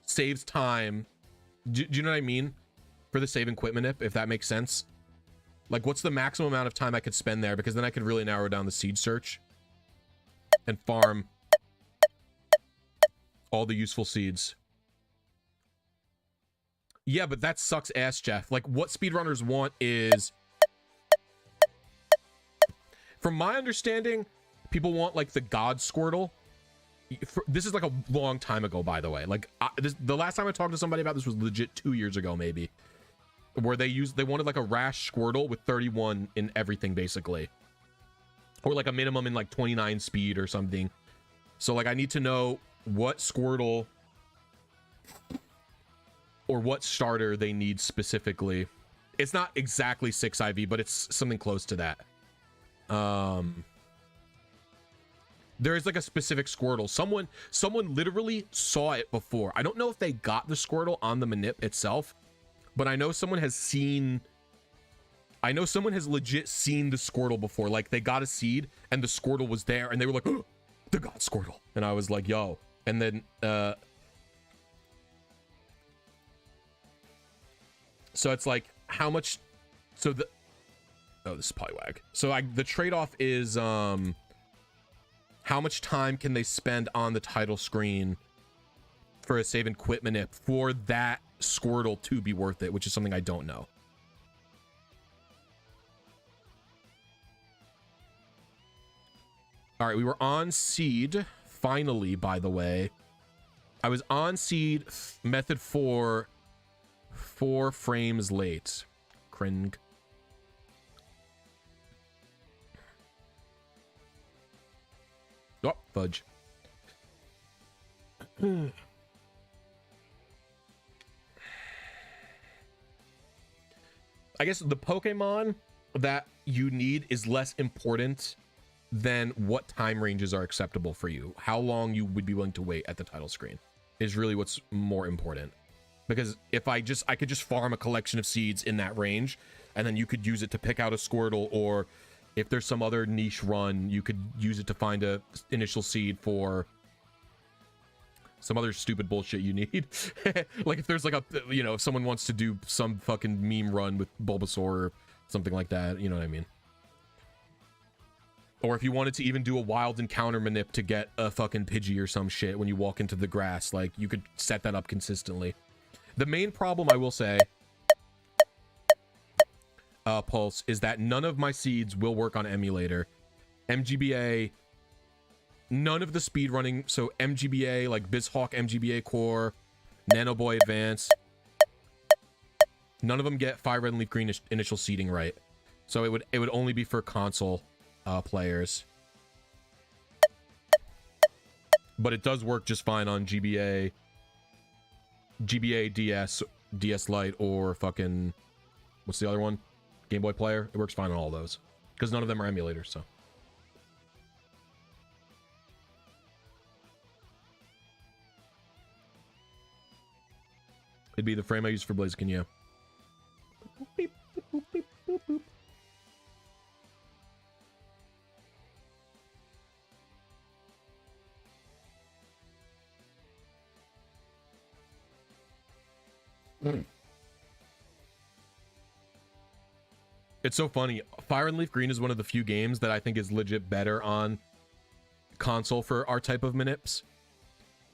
saves time? Do you know what I mean? For the save and quit manip, if that makes sense. Like, what's the maximum amount of time I could spend there? Because then I could really narrow down the seed search and farm all the useful seeds. Yeah, but that sucks ass, Jeff. Like, what speedrunners want is... From my understanding, people want, like, the God Squirtle. This is, like, a long time ago, by the way. Like, the last time I talked to somebody about this was legit 2 years ago, maybe. Where they wanted, like, a Rash Squirtle with 31 in everything, basically. Or, like, a minimum in, like, 29 speed or something. So, like, I need to know what Squirtle or what starter they need specifically. It's not exactly 6 IV, but it's something close to that. There is like a specific Squirtle. Someone literally saw it before. I don't know if they got the Squirtle on the manip itself, but I know someone has legit seen the Squirtle before. Like, they got a seed and the Squirtle was there and they were like, oh, the God Squirtle. And I was like, yo. And then so it's like, how much... So the... Oh, this is Poliwag. So the trade-off is how much time can they spend on the title screen for a save and quit manip for that Squirtle to be worth it, which is something I don't know. All right, we were on seed finally, by the way. I was on seed method 4 frames late. Cring. Oh, fudge. I guess the Pokemon that you need is less important than what time ranges are acceptable for you. How long you would be willing to wait at the title screen is really what's more important. Because if I could just farm a collection of seeds in that range, and then you could use it to pick out a Squirtle or if there's some other niche run, you could use it to find a initial seed for some other stupid bullshit you need. Like if there's like a, you know, if someone wants to do some fucking meme run with Bulbasaur or something like that, you know what I mean? Or if you wanted to even do a wild encounter manip to get a fucking Pidgey or some shit when you walk into the grass, like you could set that up consistently. The main problem, I will say, Pulse, is that none of my seeds will work on emulator. MGBA, none of the speedrunning, so MGBA, like BizHawk MGBA Core, Nanoboy Advance, none of them get Fire Red and Leaf Green initial seeding right. So it would only be for console players. But it does work just fine on GBA, DS Lite, or fucking, what's the other one? Game Boy Player. It works fine on all those because none of them are emulators, so. It'd be the frame I use for Blaziken, yeah. Beep, boop, beep, boop, boop. It's so funny. Fire and Leaf Green is one of the few games that I think is legit better on console for our type of manips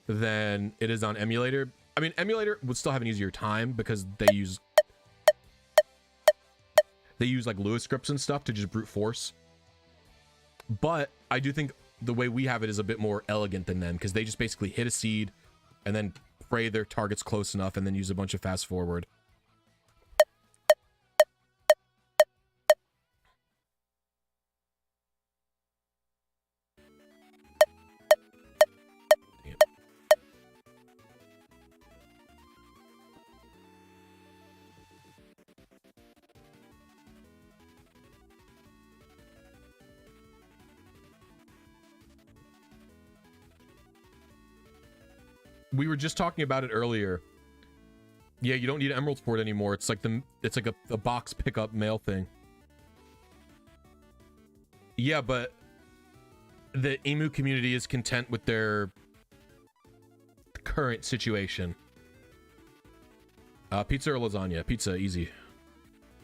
than it is on emulator. I mean, emulator would still have an easier time because they use like Lewis scripts and stuff to just brute force. But I do think the way we have it is a bit more elegant than them because they just basically hit a seed and then pray their targets close enough and then use a bunch of fast forward. We were just talking about it earlier. Yeah, you don't need emeralds for it anymore. It's like a box pickup mail thing. Yeah, but the emu community is content with their current situation. Pizza or lasagna? Pizza, easy.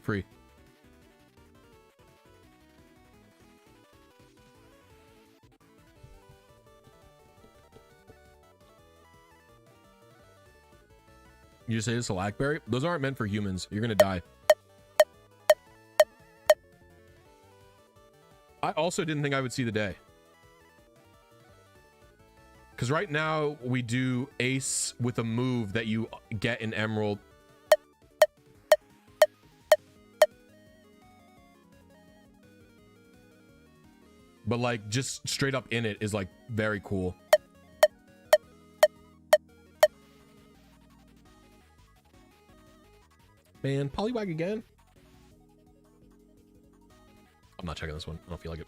Free. You just say it's a blackberry? Those aren't meant for humans. You're gonna die. I also didn't think I would see the day. Because right now, we do ace with a move that you get in Emerald. But like, just straight up in it is like very cool. Man, Poliwag again? I'm not checking this one. I don't feel like it.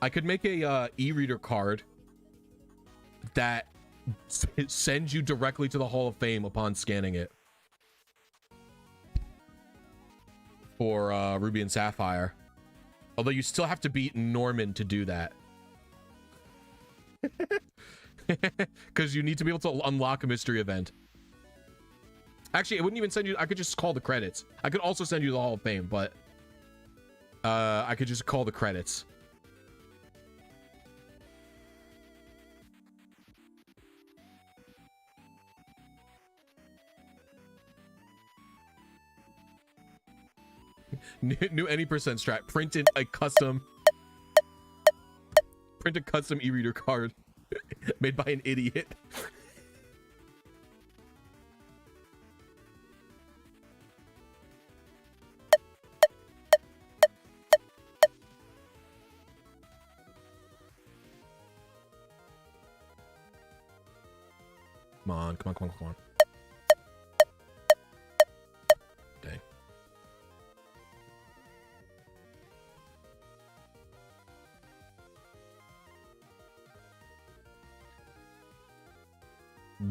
I could make a e-reader card that sends you directly to the Hall of Fame upon scanning it. For Ruby and Sapphire. Although you still have to beat Norman to do that. Because you need to be able to unlock a mystery event. Actually, it wouldn't even send you... I could just call the credits. I could also send you the Hall of Fame, but... I could just call the credits. New any percent strat. Printed a custom... Print a custom e-reader card. Made by an idiot. Come on, come on, come on, come on. Dang.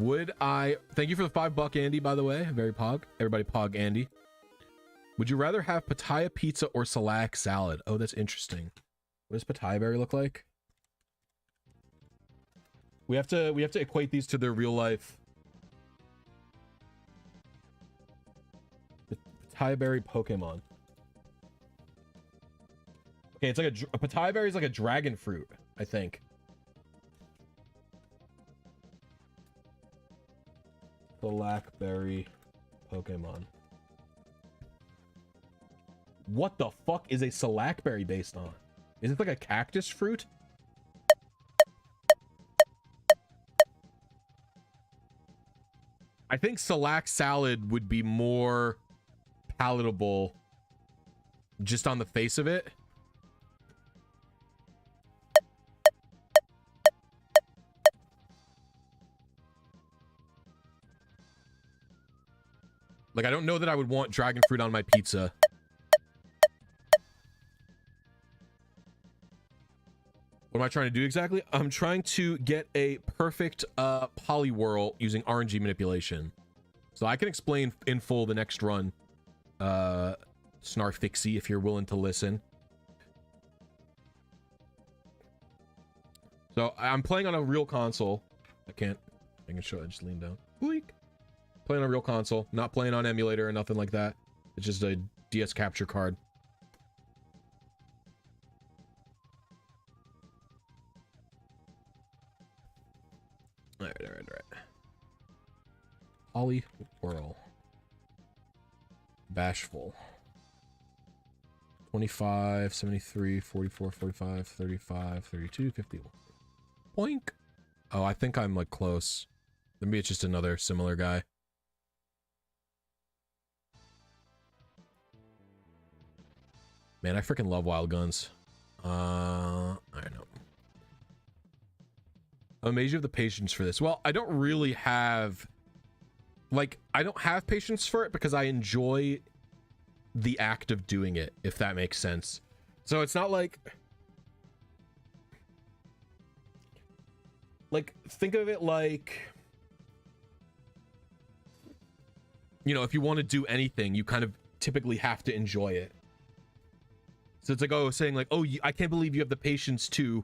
Would I... Thank you for the $5 Andy, by the way. Very pog. Everybody pog Andy. Would you rather have pitaya pizza or salac salad? Oh, that's interesting. What does pitaya berry look like? We have to equate these to their real life. Pitaya berry Pokemon. Okay, it's like a pitaya berry is like a dragon fruit, I think. Blackberry Pokemon. What the fuck is a Salakberry based on? Is it like a cactus fruit? I think Salac salad would be more palatable just on the face of it. Like, I don't know that I would want dragon fruit on my pizza. What am I trying to do exactly? I'm trying to get a perfect polywhirl using RNG manipulation. So I can explain in full the next run. Snarfixie, if you're willing to listen. So I'm playing on a real console. I can show it. I just lean down. Boink. Playing on a real console, not playing on emulator or nothing like that. It's just a DS capture card. All right. Ollie Whirl. Bashful. 25, 73, 44, 45, 35, 32, 51. Boink. Oh, I think I'm like close. Maybe it's just another similar guy. Man, I freaking love wild guns. I don't know. I'm amazed you have the patience for this. Well, I don't really have... Like, I don't have patience for it because I enjoy the act of doing it, if that makes sense. So it's not like... Like, think of it like... You know, if you want to do anything, you kind of typically have to enjoy it. So it's like, oh, saying like, oh, I can't believe you have the patience to,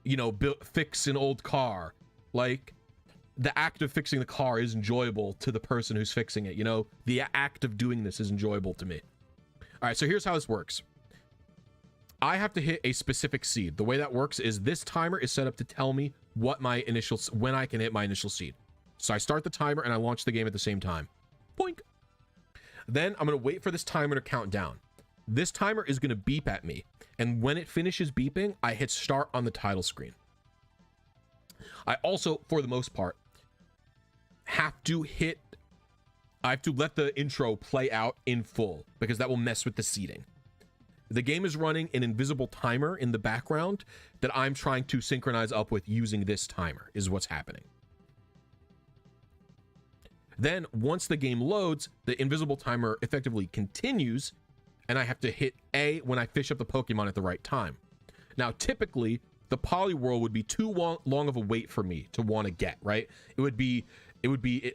you know, fix an old car. Like, the act of fixing the car is enjoyable to the person who's fixing it. You know, the act of doing this is enjoyable to me. All right, so here's how this works. I have to hit a specific seed. The way that works is this timer is set up to tell me what my initial, when I can hit my initial seed. So I start the timer and I launch the game at the same time. Boink. Then I'm going to wait for this timer to count down. This timer is going to beep at me, and when it finishes beeping, I hit start on the title screen. I also, for the most part, I have to let the intro play out in full, because that will mess with the seeding. The game is running an invisible timer in the background that I'm trying to synchronize up with using this timer, is what's happening. Then, once the game loads, the invisible timer effectively continues, and I have to hit A when I fish up the Pokemon at the right time. Now, typically, the Poliwhirl would be too long of a wait for me to want to get, right? It would be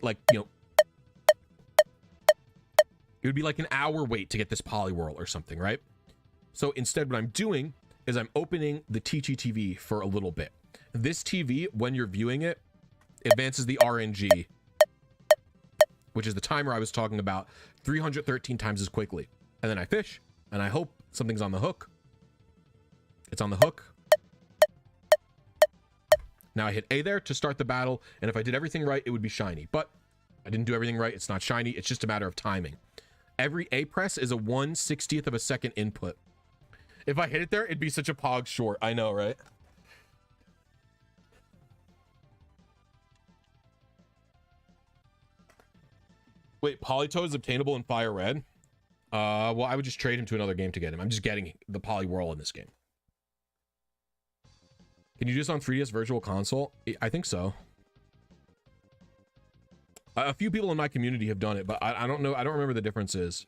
like, you know, it would be like an hour wait to get this Poliwhirl or something, right? So instead, what I'm doing is I'm opening the TTV for a little bit. This TV, when you're viewing it, advances the RNG, which is the timer I was talking about, 313 times as quickly. And then I fish, and I hope something's on the hook. It's on the hook. Now I hit A there to start the battle, and if I did everything right, it would be shiny. But I didn't do everything right. It's not shiny. It's just a matter of timing. Every A press is a 1/60th of a second input. If I hit it there, it'd be such a pog short. I know, right? Wait, Politoed is obtainable in Fire Red? Well, I would just trade him to another game to get him. I'm just getting the Poliwhirl in this game. Can you do this on 3DS Virtual Console? I think so. A few people in my community have done it, but I don't know. I don't remember the differences.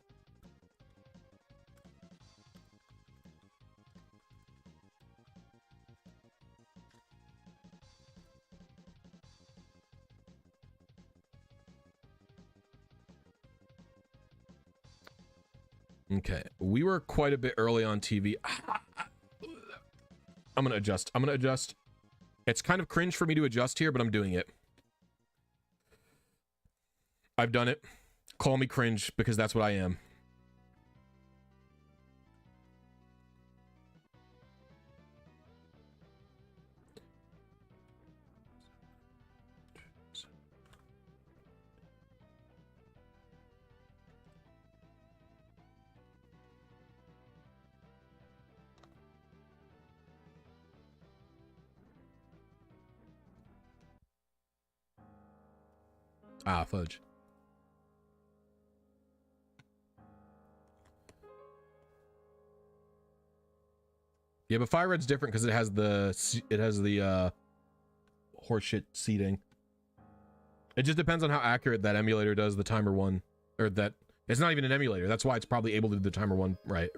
Okay, we were quite a bit early on TV. I'm gonna adjust. I'm gonna adjust. It's kind of cringe for me to adjust here, but I'm doing it. I've done it. Call me cringe because that's what I am. Ah, fudge. Yeah, but Fire Red's different because it has the horseshit seeding. It just depends on how accurate that emulator does the timer one, or that it's not even an emulator. That's why it's probably able to do the timer one right.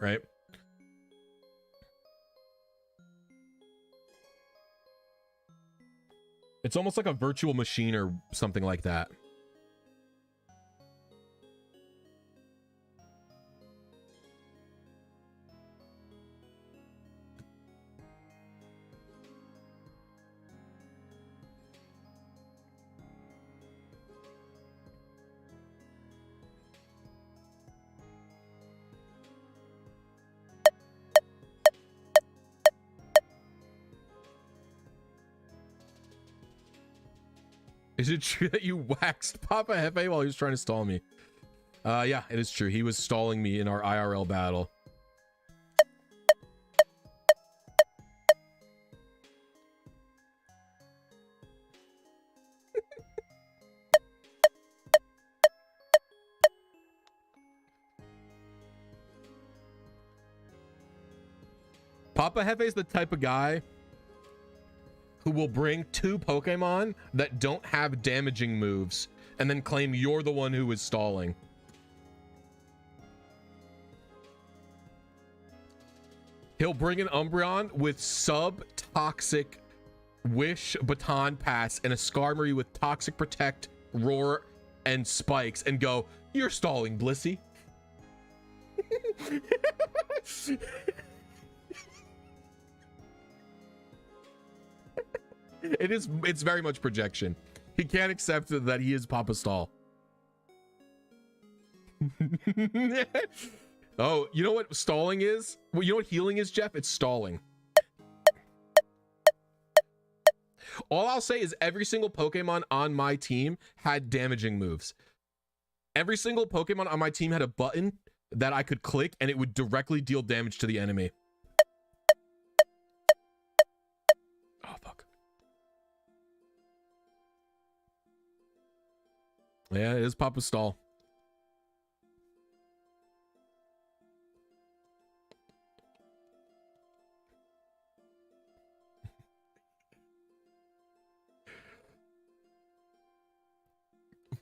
It's almost like a virtual machine or something like that. Is it true that you waxed Papa Hefe while he was trying to stall me? Yeah, it is true. He was stalling me in our IRL battle. Papa Hefe is the type of guy who will bring 2 Pokemon that don't have damaging moves and then claim you're the one who was stalling. He'll bring an Umbreon with sub-toxic Wish, Baton Pass, and a Skarmory with Toxic Protect, Roar, and Spikes and go, you're stalling, Blisy. It's very much projection. He can't accept that he is Papa Stall. Oh, you know what stalling is? Well, you know what healing is, Jeff? It's stalling. All I'll say is every single Pokemon on my team had damaging moves. Every single Pokemon on my team had a button that I could click and it would directly deal damage to the enemy. Oh, fuck. Yeah, it is Papa Stall.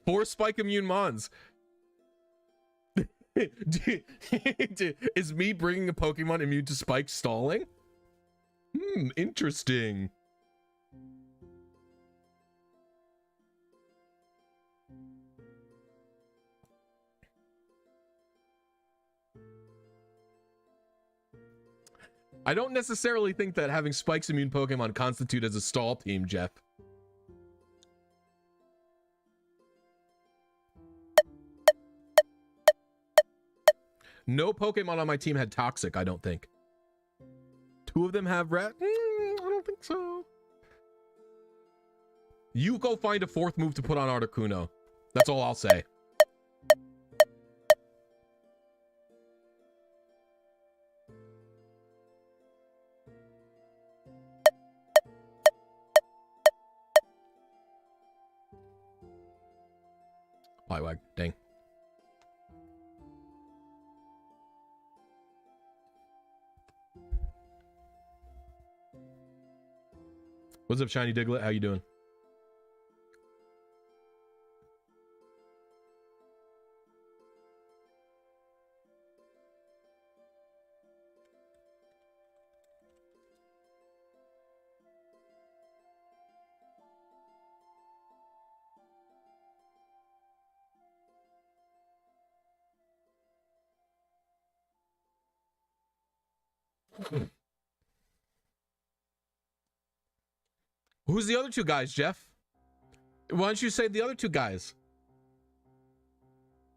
Four Spike Immune Mons. Is me bringing a Pokemon immune to Spike stalling? Interesting. I don't necessarily think that having Spike's immune Pokemon constitute as a stall team, Jeff. No Pokemon on my team had Toxic, I don't think. 2 of them have Rat? I don't think so. You go find a 4th move to put on Articuno. That's all I'll say. Poliwag, dang. What's up, Shiny Diglett? How you doing? Who's the other two guys, Jeff? Why don't you say the other two guys?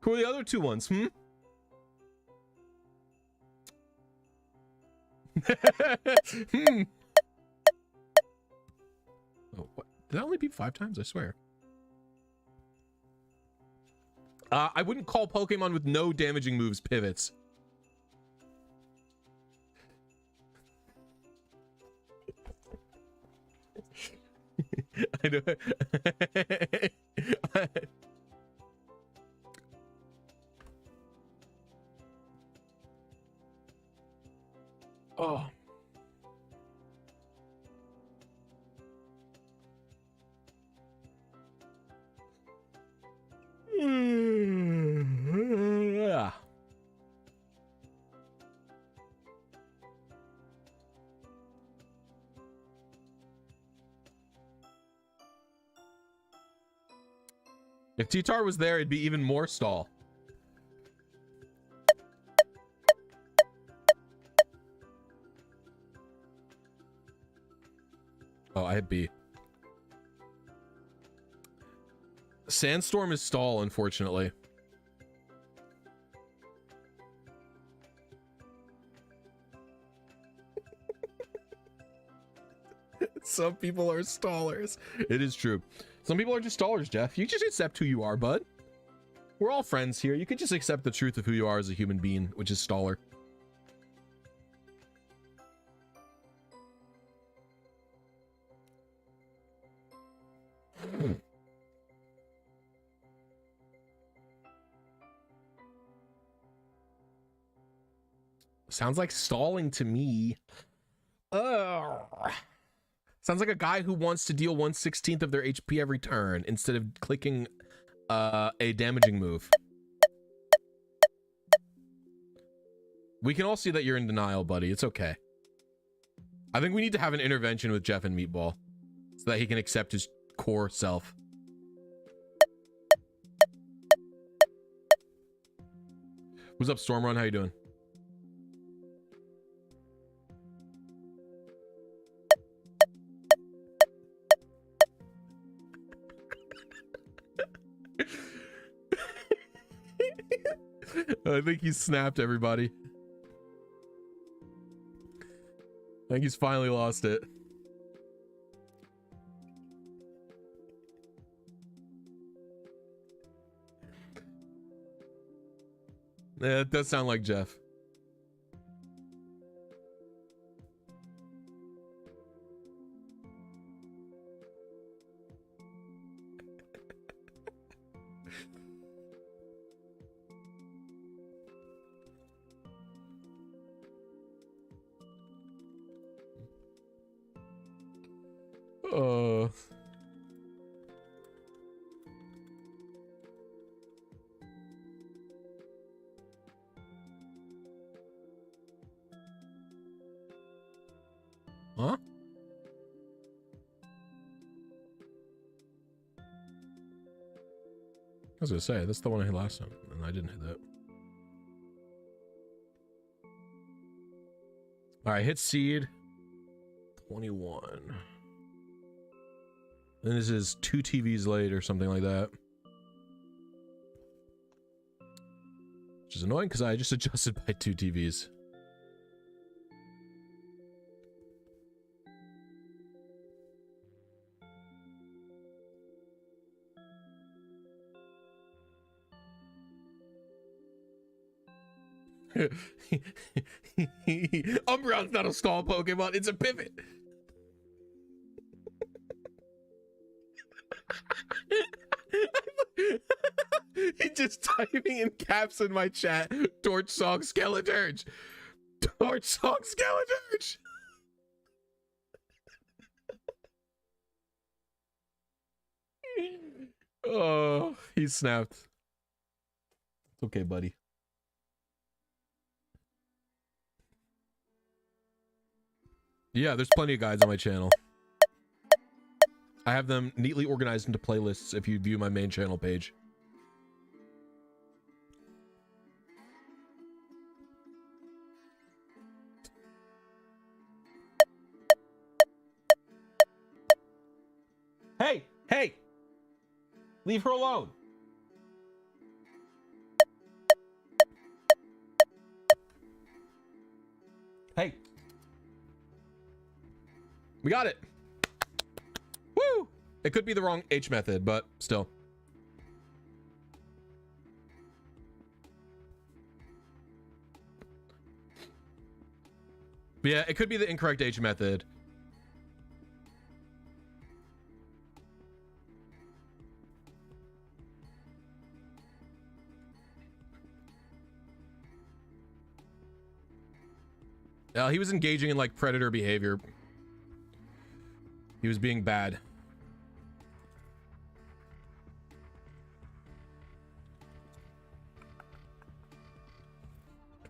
Who are the other two ones, hmm? Hmm. Oh, what? Did that only beep 5 times? I swear. I wouldn't call Pokemon with no damaging moves pivots. I know. Oh. Yeah. If T-Tar was there, it'd be even more stall. Oh, I hit B. Sandstorm is stall, unfortunately. Some people are stallers. It is true. Some people are just stallers, Jeff. You just accept who you are, bud. We're all friends here. You could just accept the truth of who you are as a human being, which is staller. Sounds like stalling to me. Sounds like a guy who wants to deal 1/16 of their HP every turn instead of clicking a damaging move. We can all see that you're in denial, buddy. It's okay. I think we need to have an intervention with Jeff and Meatball so that he can accept his core self. What's up, Stormrun? How you doing? I think he snapped, everybody. I think he's finally lost it. Yeah, it does sound like Jeff. Huh? I was gonna say, that's the one I hit last time, and I didn't hit that. All right, hit seed. 21. Then this is 2 TVs late or something like that. Which is annoying because I just adjusted by 2 TVs. Umbreon's not a stall Pokemon, it's a pivot. He just typing in caps in my chat. Torch Song Skeleturge. Torch Song Skeleturge. Oh, he snapped. It's okay, buddy. Yeah, there's plenty of guides on my channel. I have them neatly organized into playlists if you view my main channel page. Hey! Leave her alone. Hey. We got it. Woo! It could be the wrong H method, but still. Yeah, it could be the incorrect H method. He was engaging in like predator behavior. He was being bad.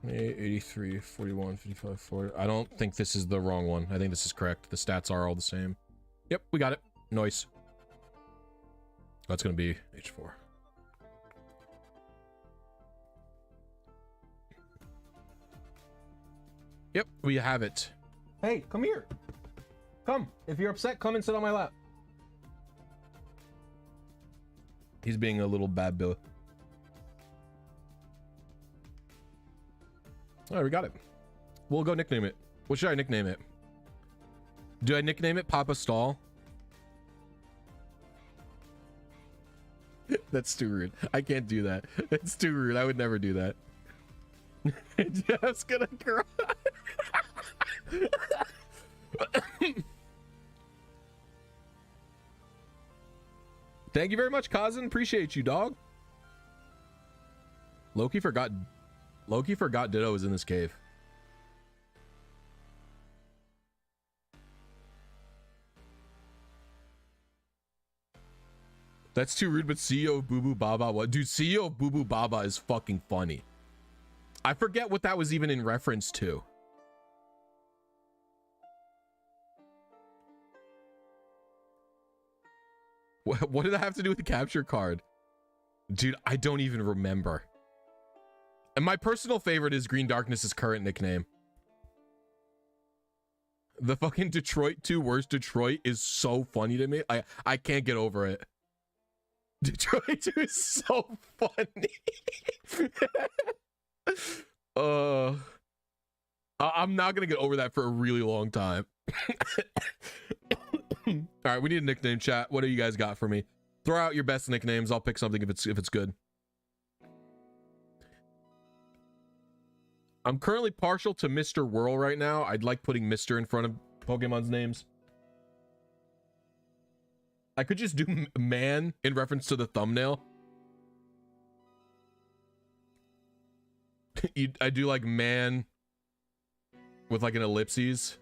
$28, $83, $41, $55, $40. I don't think this is the wrong one. I think this is correct. The stats are all the same. Yep, we got it. Nice. That's gonna be H4. Yep, we have it. Hey, come here. Come. If you're upset, come and sit on my lap. He's being a little bad bill. All right, we got it. We'll go nickname it. What should I nickname it? Do I nickname it Papa Stall? That's too rude. I can't do that. It's too rude. I would never do that. Jeff's gonna cry. Thank you very much, Kazan. Appreciate you, dog. Loki forgot Ditto was in this cave. That's too rude, but CEO Boo Boo Baba, what? Dude, CEO Boo Boo Baba is fucking funny. I forget what that was even in reference to. What did that have to do with the capture card? Dude, I don't even remember. And my personal favorite is Green Darkness's current nickname. The fucking Detroit 2 Worst Detroit is so funny to me. I can't get over it. Detroit 2 is so funny. I'm not gonna get over that for a really long time. All right, we need a nickname, chat. What do you guys got for me? Throw out your best nicknames. I'll pick something if it's good. I'm currently partial to Mr. Whirl right now. I'd like putting Mr. in front of Pokemon's names. I could just do man in reference to the thumbnail. I do like man with like an ellipses.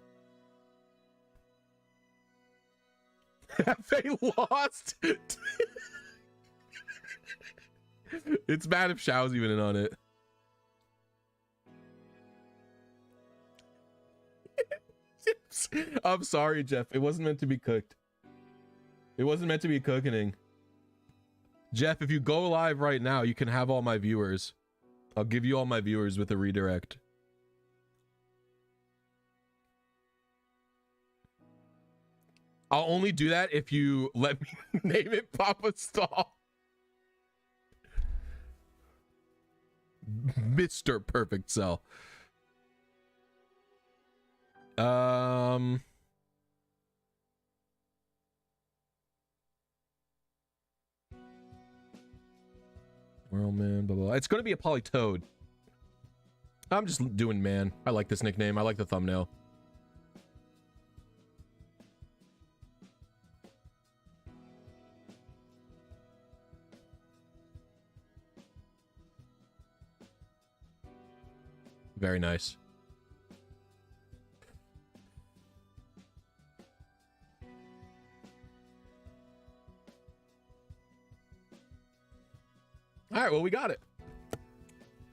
They lost. It's bad if Xiao's even in on it. I'm sorry, Jeff. It wasn't meant to be cooked. It wasn't meant to be cooking. Jeff, if you go live right now, you can have all my viewers. I'll give you all my viewers with a redirect. I'll only do that if you let me name it Papa Stall. Mr. Perfect Cell. Well, man, blah, blah. It's going to be a Politoed. I'm just doing man. I like this nickname. I like the thumbnail. Very nice. All right, well, we got it.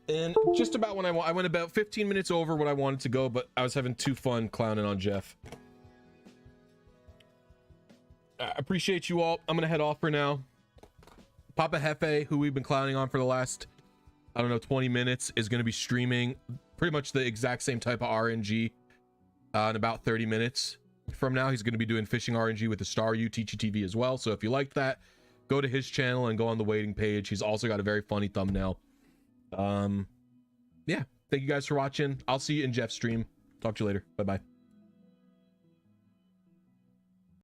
And just about when I went about 15 minutes over what I wanted to go, but I was having too fun clowning on Jeff. I appreciate you all. I'm gonna head off for now. Papa Hefe, who we've been clowning on for the last, I don't know, 20 minutes, is gonna be streaming pretty much the exact same type of RNG in about 30 minutes. from now. He's going to be doing fishing RNG with the Star U TTV as well. So if you liked that, go to his channel and go on the waiting page. He's also got a very funny thumbnail. Yeah, thank you guys for watching. I'll see you in Jeff's stream. Talk to you later. Bye bye.